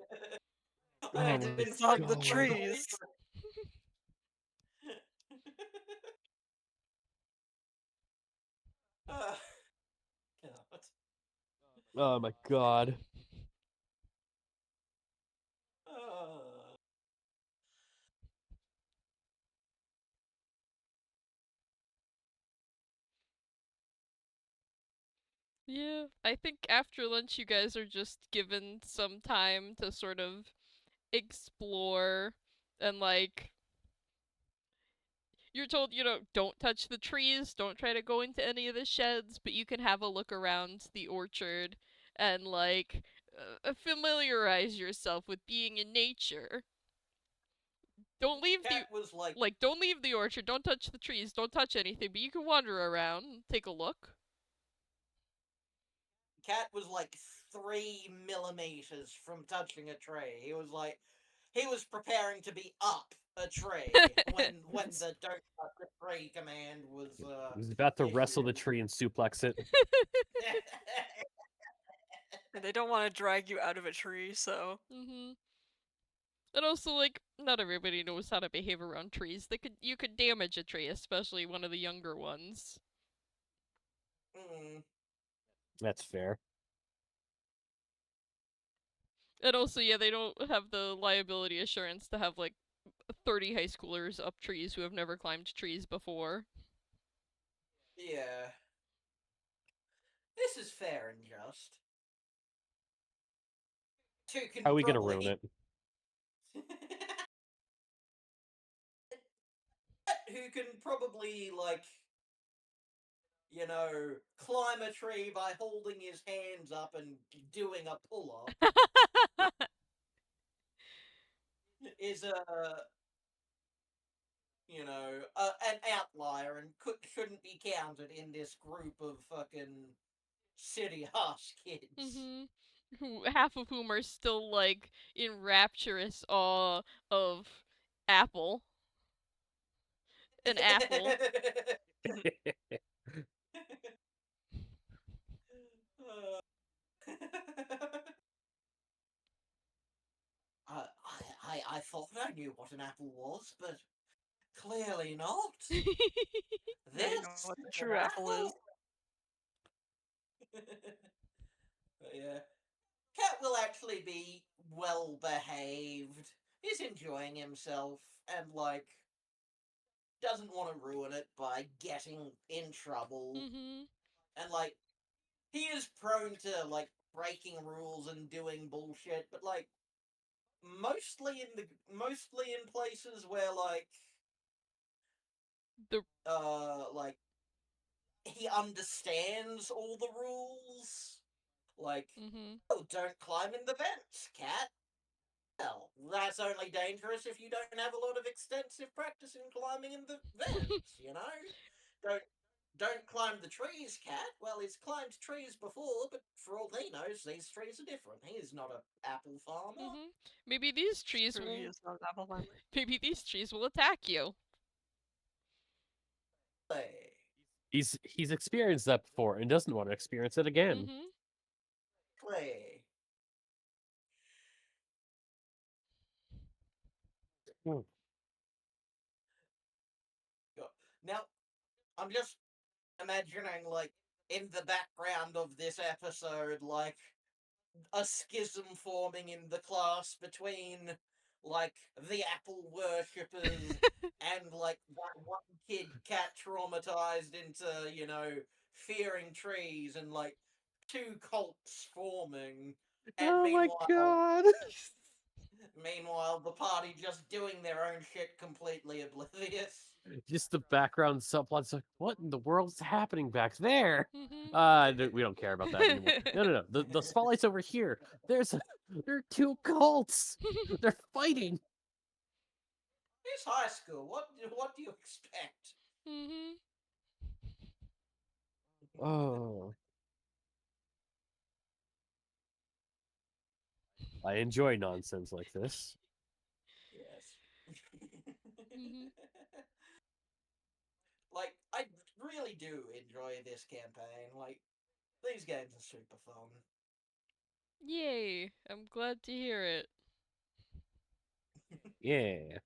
Oh have my been It's on the swindled by the God. trees. uh, God. Oh my God. Uh, Yeah, I think after lunch you guys are just given some time to sort of explore and like you're told, don't touch the trees, don't try to go into any of the sheds, but you can have a look around the orchard and like familiarize yourself with being in nature. Don't leave the Cat was like don't leave the orchard, don't touch the trees, don't touch anything, but you can wander around and take a look. Cat was like 3 millimeters from touching a tree. He was preparing to be up a tree when the don't touch the tree command was He's about to wrestle the issued. tree and suplex it. And they don't want to drag you out of a tree, so Mhm. And also, like, not everybody knows how to behave around trees. You could damage a tree, especially one of the younger ones. Mm. That's fair. And also, yeah, they don't have the liability assurance to have like 30 high schoolers up trees who have never climbed trees before. Yeah. This is fair and just. Two How can are we gonna ruin probably it? who can probably like climb a tree by holding his hands up and doing a pull up is an outlier and shouldn't be counted in this group of fucking city ass kids. Mhm. Half of whom are still like in rapturous awe of Apple. An apple. I thought I knew what an apple was, but clearly not. now you know This what the is an true apple is. apple. But yeah, Cat will actually be well behaved. He's enjoying himself and like doesn't want to ruin it by getting in trouble. Mhm. And like he is prone to like breaking rules and doing bullshit, but like mostly in places where The like he understands all the rules. Like, Mhm. oh, don't climb in the vents, cat. Well, that's only dangerous if you don't have a lot of extensive practice in climbing in the vents, you know? Don't don't climb the trees, cat. Well, he's climbed trees before, but for all he knows, these trees are different. He is not a apple farmer. Mhm. Maybe these It's trees true, he will is not an apple farmer. maybe these trees will attack you. Hey, He's experienced that before and doesn't want to experience it again. Mhm. Clay. Hmm. Now, I'm just imagining, like, in the background of this episode, like, a schism forming in the class between like the apple worshippers and like that one kid cat traumatized into fearing trees and like two cults forming And Oh my god. meanwhile, the party just doing their own shit, completely oblivious. Just the background subplots like, what in the world's happening back there? We don't care about that anymore. No. The spotlight's over here. There are two cults. They're fighting. It's high school. What do you expect? Oh. I enjoy nonsense like this. Yes. Like, I really do enjoy this campaign. Like, these games are super fun. Yay! I'm glad to hear it. Yeah.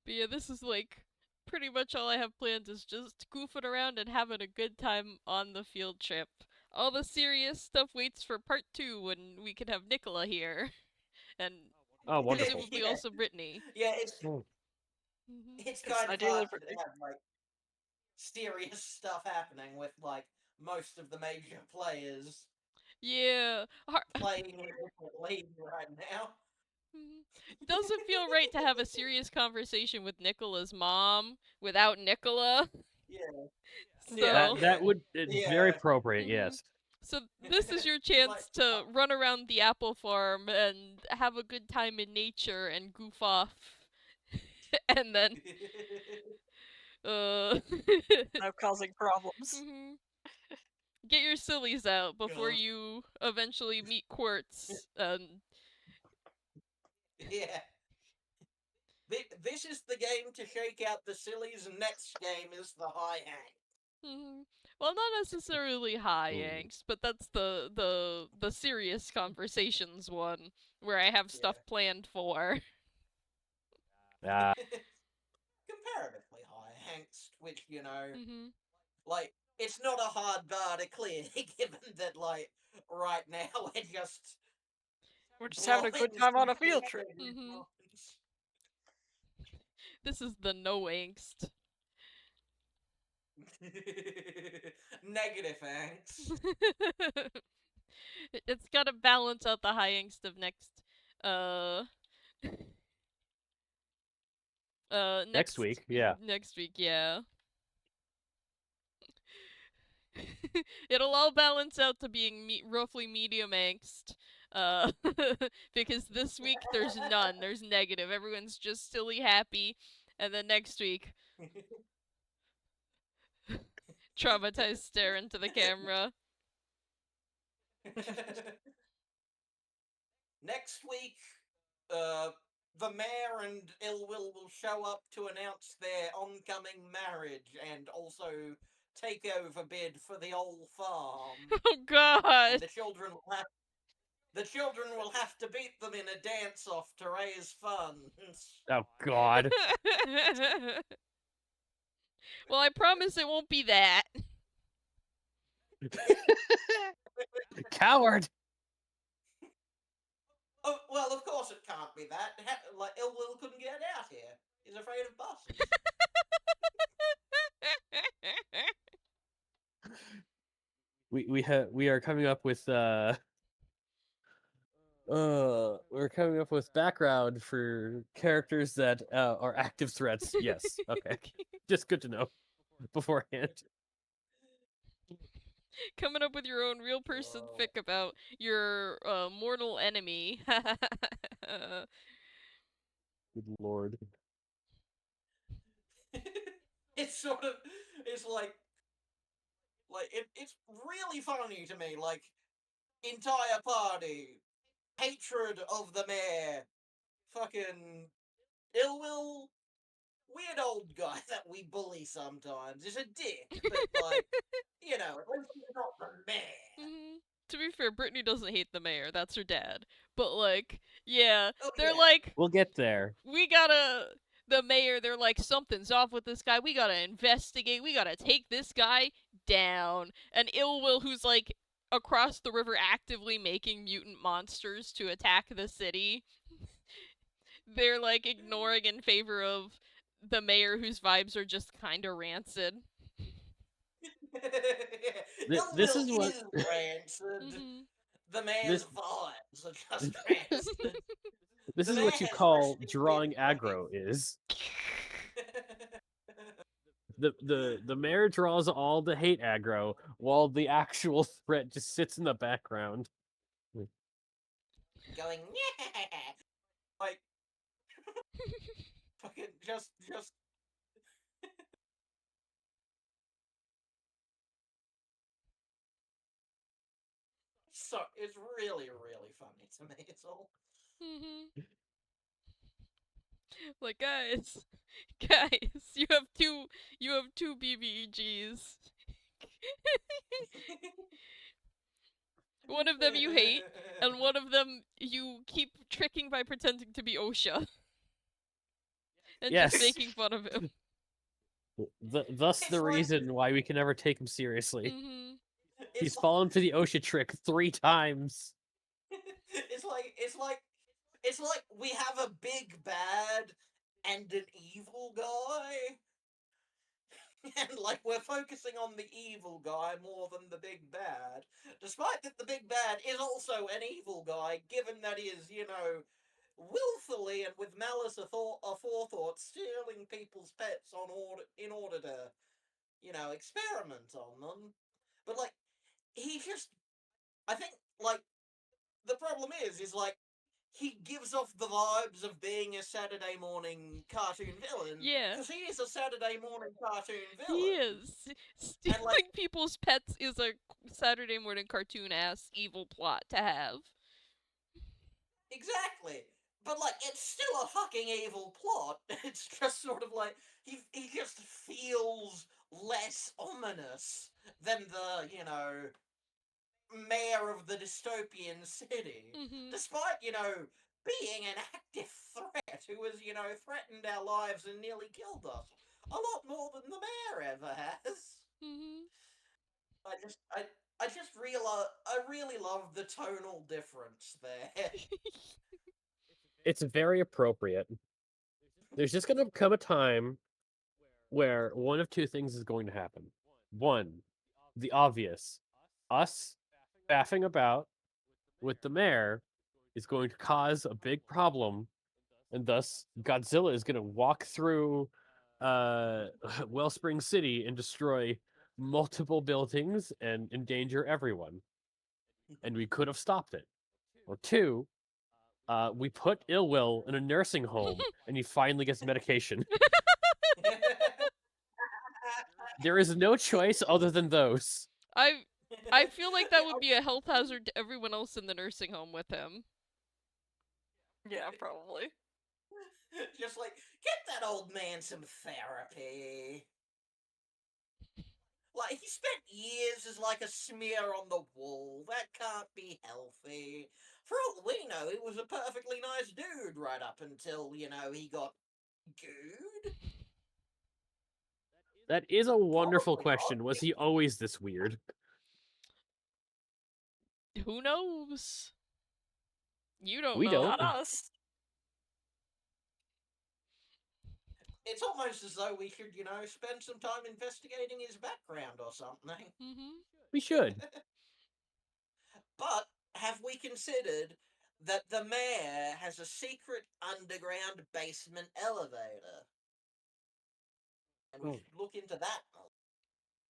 But yeah, this is like pretty much all I have planned is just goofing around and having a good time on the field trip. All the serious stuff waits for part 2 when we can have Nikola here. And Oh, wonderful. presumably Yeah. also Brittany. Yeah, Oh. it's Yes, kind of ideally hard to Brittany. have, like, serious stuff happening with, like, most of the major players Yeah. playing in a different league right now. Doesn't feel right to have a serious conversation with Nikola's mom without Nikola. Yeah. So, That would it's very Yeah. appropriate, Mhm. yes. So this is your Like, chance to run around the apple farm and have a good time in nature and goof off. And then uh Of causing problems. mhm. Get your sillies out before God. you eventually meet Quartz. Yeah. This is the game to shake out the sillies, and next game is the high hang. Well, not necessarily high Ooh. angst, but that's the serious conversations one where I have stuff Yeah. planned for. Ah, Comparatively high angst, which, Mhm. like, it's not a hard bar to clear, given that, like, right now we're just We're just having a blowing good time on a some field trip. shenanigans. Mhm. This is the no angst. Negative angst. It's gotta balance out the high angst of next uh next week, yeah. next week, yeah. It'll all balance out to being roughly medium angst. Uh, because this week there's none. There's negative. Everyone's just silly happy, and then next week traumatized stare into the camera. Next week, uh, the mayor and Illwill will show up to announce their oncoming marriage and also takeover bid for the old farm. Oh God! And the children will have to beat them in a dance-off to raise funds. Oh god. Well, I promise it won't be that. Coward. Oh, well, of course it can't be that. Like, Illwill couldn't get out here. He's afraid of buses. We are coming up with we're coming up with background for characters that are active threats. Yes. Okay. Just good to know beforehand. Coming up with your own real person Whoa. fic about your mortal enemy. Good lord. It's sort of, it's like it's really funny to me. Like, entire party, hatred of the mayor, fucking Illwill, weird old guy that we bully sometimes, is a dick, but like, at least he's not the mayor. To be fair, Brittany doesn't hate the mayor. That's her dad. But like, yeah, Oh they're yeah. like, We'll get there. we gotta. The mayor, they're like, something's off with this guy. We gotta investigate. We gotta take this guy down. And Illwill, who's like across the river actively making mutant monsters to attack the city, they're like ignoring in favor of the mayor, whose vibes are just kinda rancid. This Illville is what is rancid. Mm-hmm. The mayor's this vibes are just rancid. this The is mayor what you has call resting drawing bitch aggro is. face. The mayor draws all the hate aggro while the actual threat just sits in the background. Going, yeah! Like, fucking just. So, it's really, really funny to me, it's all. Mm-hmm. Like guys, guys, you have two BBEGs. One of them you hate, and one of them you keep tricking by pretending to be OSHA and just Yes, making fun of him. thus the It's like- reason why we can never take him seriously. Mm-hmm. He's It's like, fallen for the OSHA trick 3 times. it's like we have a big bad and an evil guy, and like we're focusing on the evil guy more than the big bad, despite that the big bad is also an evil guy, given that he is, willfully and with malice aforethought stealing people's pets in order to, experiment on them. But like he just, I think, like the problem is like he gives off the vibes of being a Saturday morning cartoon villain Yeah, because he is a Saturday morning cartoon he villain. is. Stealing And like people's pets is a Saturday morning cartoon ass evil plot to have. exactly. But like it's still a fucking evil plot. It's just sort of like he just feels less ominous than the, mayor of the dystopian city. Mm-hmm. Despite, being an active threat who has, threatened our lives and nearly killed us. A lot more than the mayor ever has. Mm-hmm. I really love the tonal difference there. It's very appropriate. There's just going to come a time where one of two things is going to happen. One, the obvious. Us faffing about with the mayor is going to cause a big problem, and thus Godzilla is going to walk through Wellspring City and destroy multiple buildings and endanger everyone. And we could have stopped it. Or two, we put Illwill in a nursing home and he finally gets medication. There is no choice other than those. I feel like that would be a health hazard to everyone else in the nursing home with him. Yeah, probably. Just like, get that old man some therapy. Like, he spent years as like a smear on the wall. That can't be healthy. For all we know, he was a perfectly nice dude right up until, he got gooed. That is a wonderful Probably question. not. Was he always this weird? Who knows? You don't We know. don't. Not us. It's almost as though we should, spend some time investigating his background or something. Mm-hmm. We should. But have we considered that the mayor has a secret underground basement elevator? And we Oh. should look into that.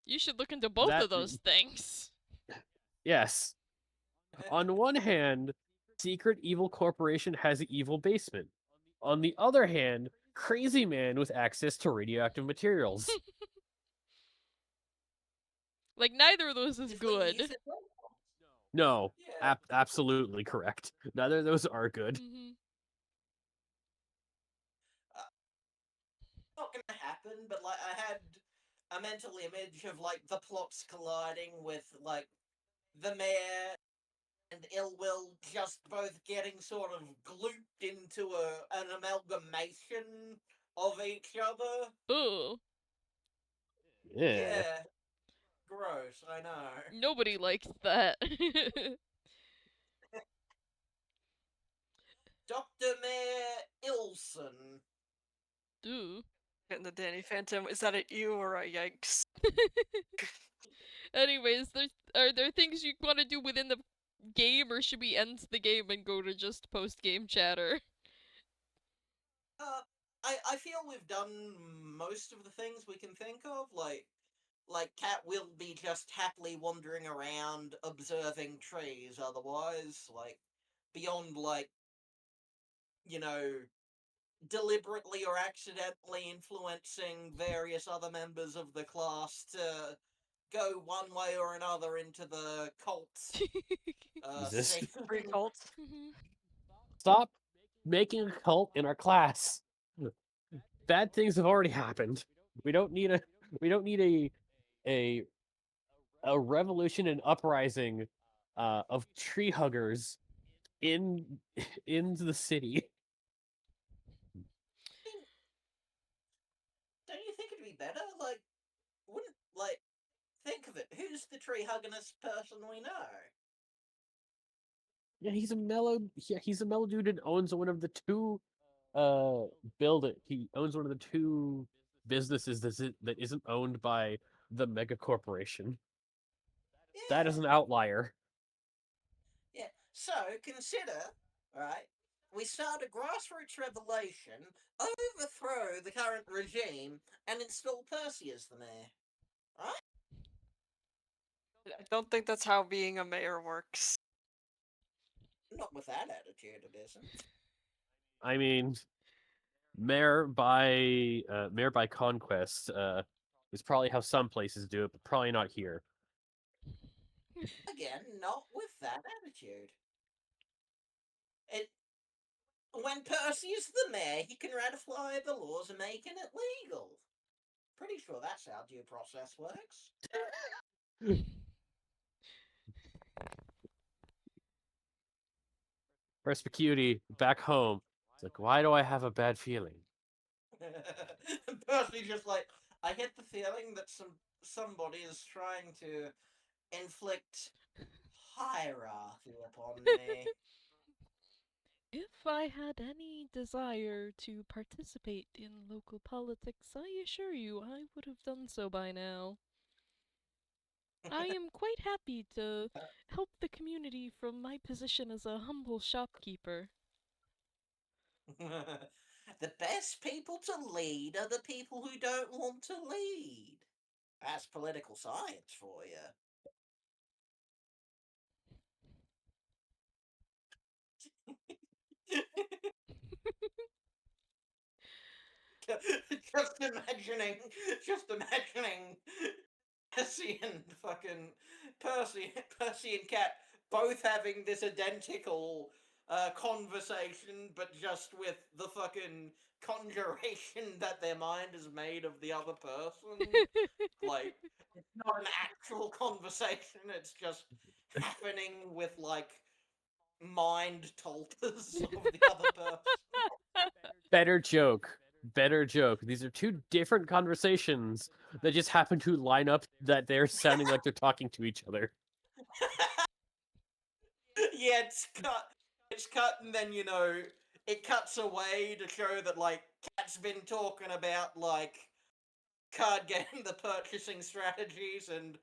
You should look into both That- of those things. Yes. On one hand, secret evil corporation has an evil basement. On the other hand, crazy man with access to radioactive materials. Like neither of those is Just like, good. use it well. No, Yeah. absolutely correct. Neither of those are good. Mm-hmm. Not gonna happen, but like I had a mental image of like the plots colliding with like the mayor and Illwill just both getting sort of glooped into an amalgamation of each other. Ugh. Yeah. Yeah. Gross, I know. Nobody likes that. Dr. Mayor Ilson. Ooh. Getting the Danny Phantom. Is that a you or a yikes? Anyways, are there things you want to do within the game, or should we end the game and go to just post-game chatter? I feel we've done most of the things we can think of. Like Cat will be just happily wandering around observing trees. Otherwise, like beyond like you know deliberately or accidentally influencing various other members of the class to go one way or another into the cult Jesus. scene. Free cult. Stop making a cult in our class. Bad things have already happened. We don't need a a revolution and uprising of tree huggers in into the city. Don't you think it'd be better? Like, wouldn't like think of it. Who's the tree huggingest person we know? Yeah, he's a mellow. Yeah, he's a mellow dude and owns one of the two. Build it. He owns one of the two businesses that isn't owned by the mega corporation. That is Yeah, an outlier. yeah. So consider, right? We start a grassroots revolution, overthrow the current regime, and install Percy as the mayor. Right? I don't think that's how being a mayor works. Not with that attitude, it isn't. I mean, mayor by conquest is probably how some places do it, but probably not here. Again, not with that attitude. It when Percy's the mayor, he can ratify the laws and making it legal. Pretty sure that's how due process works. Perspicuity back home. It's like, why do I have a bad feeling? Percy's just like, I get the feeling that somebody is trying to inflict hierarchy upon me. If I had any desire to participate in local politics, I assure you I would have done so by now. I am quite happy to help the community from my position as a humble shopkeeper. The best people to lead are the people who don't want to lead. That's political science for you. just imagining, just imagining Percy and fucking Percy and Cat both having this identical conversation, but just with the fucking conjuration that their mind has made of the other person. Like, it's not an actual conversation, it's just happening with, like, mind tulpas of the other person. Better joke. Better joke. These are two different conversations that just happen to line up that they're sounding like they're talking to each other. Yeah, it's cut, and then it cuts away to show that like Cat's been talking about like card game, the purchasing strategies, and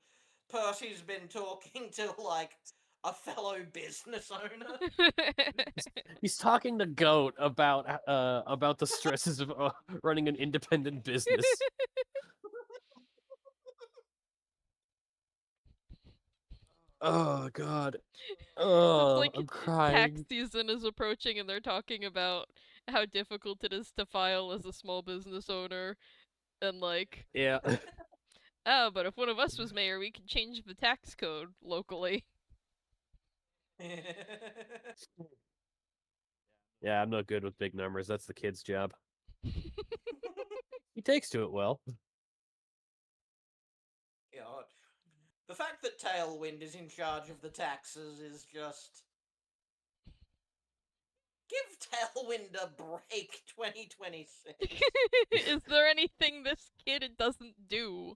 Percy's been talking to like a fellow business owner. He's talking to Goat about the stresses of running an independent business. Oh God. It's Oh, like I'm tax crying. season is approaching and they're talking about how difficult it is to file as a small business owner and like, Yeah. oh, but if one of us was mayor, we could change the tax code locally. Yeah, I'm not good with big numbers. That's the kid's job. He takes to it well. God. The fact that Tailwind is in charge of the taxes is just. Give Tailwind a break, 2026. Is there anything this kid doesn't do?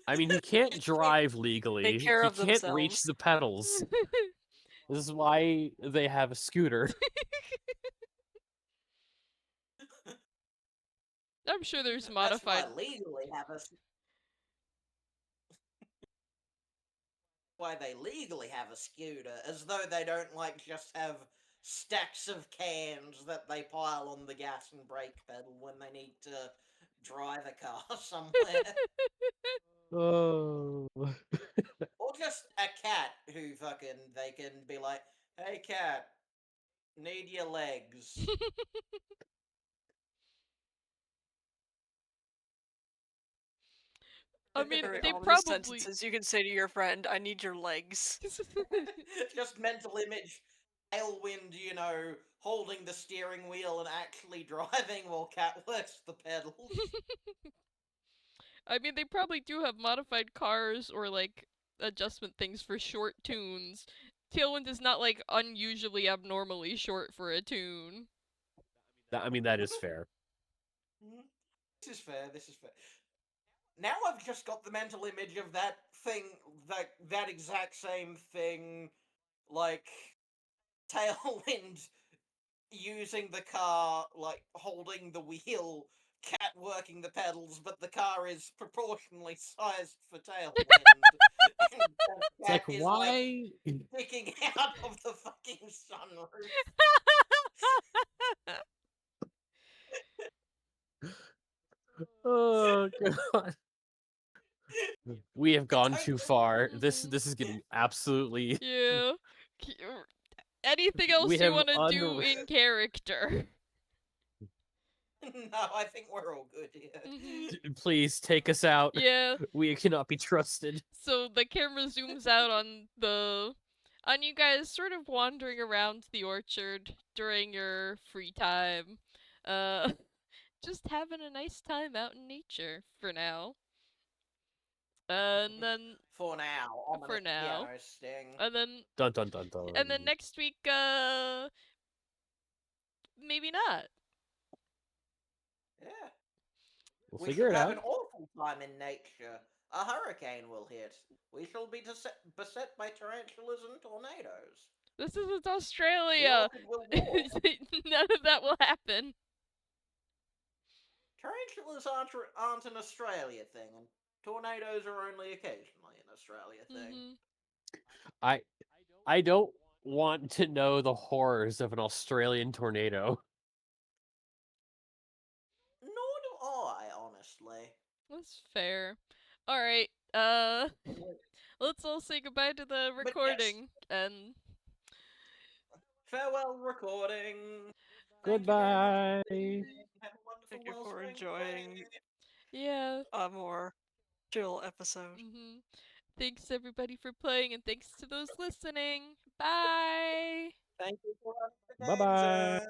I mean, he can't drive legally. Take care He of can't reach themselves. the pedals. This is why they have a scooter. I'm sure there's That's why modified. legally have a. why they legally have a scooter, as though they don't like just have stacks of cans that they pile on the gas and brake pedal when they need to drive a car somewhere. Oh. Or just a cat who fucking they can be like, hey cat, need your legs. I mean, Very they ominous probably. sentences you can say to your friend, I need your legs. Just mental image, tailwind, holding the steering wheel and actually driving while cat works the pedals. I mean, they probably do have modified cars or like adjustment things for short tunes. Tailwind is not like unusually abnormally short for a tune. I mean, that is fair. This is fair, this is fair. Now I've just got the mental image of that thing, that exact same thing, like, tailwind using the car, like, holding the wheel, cat working the pedals, but the car is proportionally sized for tailwind. And It's cat like, is, like, why? sticking out of the fucking sunroof. Oh god. We have gone Don't too think- far. This Mhm. is getting absolutely. Yeah. Anything else We you have want to do in character? No, I think we're all good here. Mhm. Please take us out. Yeah. We cannot be trusted. So the camera zooms out on you guys sort of wandering around the orchard during your free time. Uh just having a nice time out in nature for now. And then For now, for ominous now. piano sting. And then Dun dun dun dun. next week maybe not. Yeah. We'll We figure shall it have out. an awful time in nature. A hurricane will hit. We shall be beset by tarantulas and tornadoes. This isn't The Australia. orchid will walk. None of that will happen. Tarantulas aren't an Australia thing, and tornadoes are only occasionally an Australia thing. Mhm. I don't want to know the horrors of an Australian tornado. Nor do I, honestly. That's fair. All right. Let's all say goodbye to the But yes, recording and farewell recording. Thank you very much for Goodbye. listening. Have a wonderful Thank you for Wellspring enjoying day. yeah. a more chill episode. Mhm. Thanks everybody for playing and thanks to those listening. Bye. Thank you for running the Bye games, bye.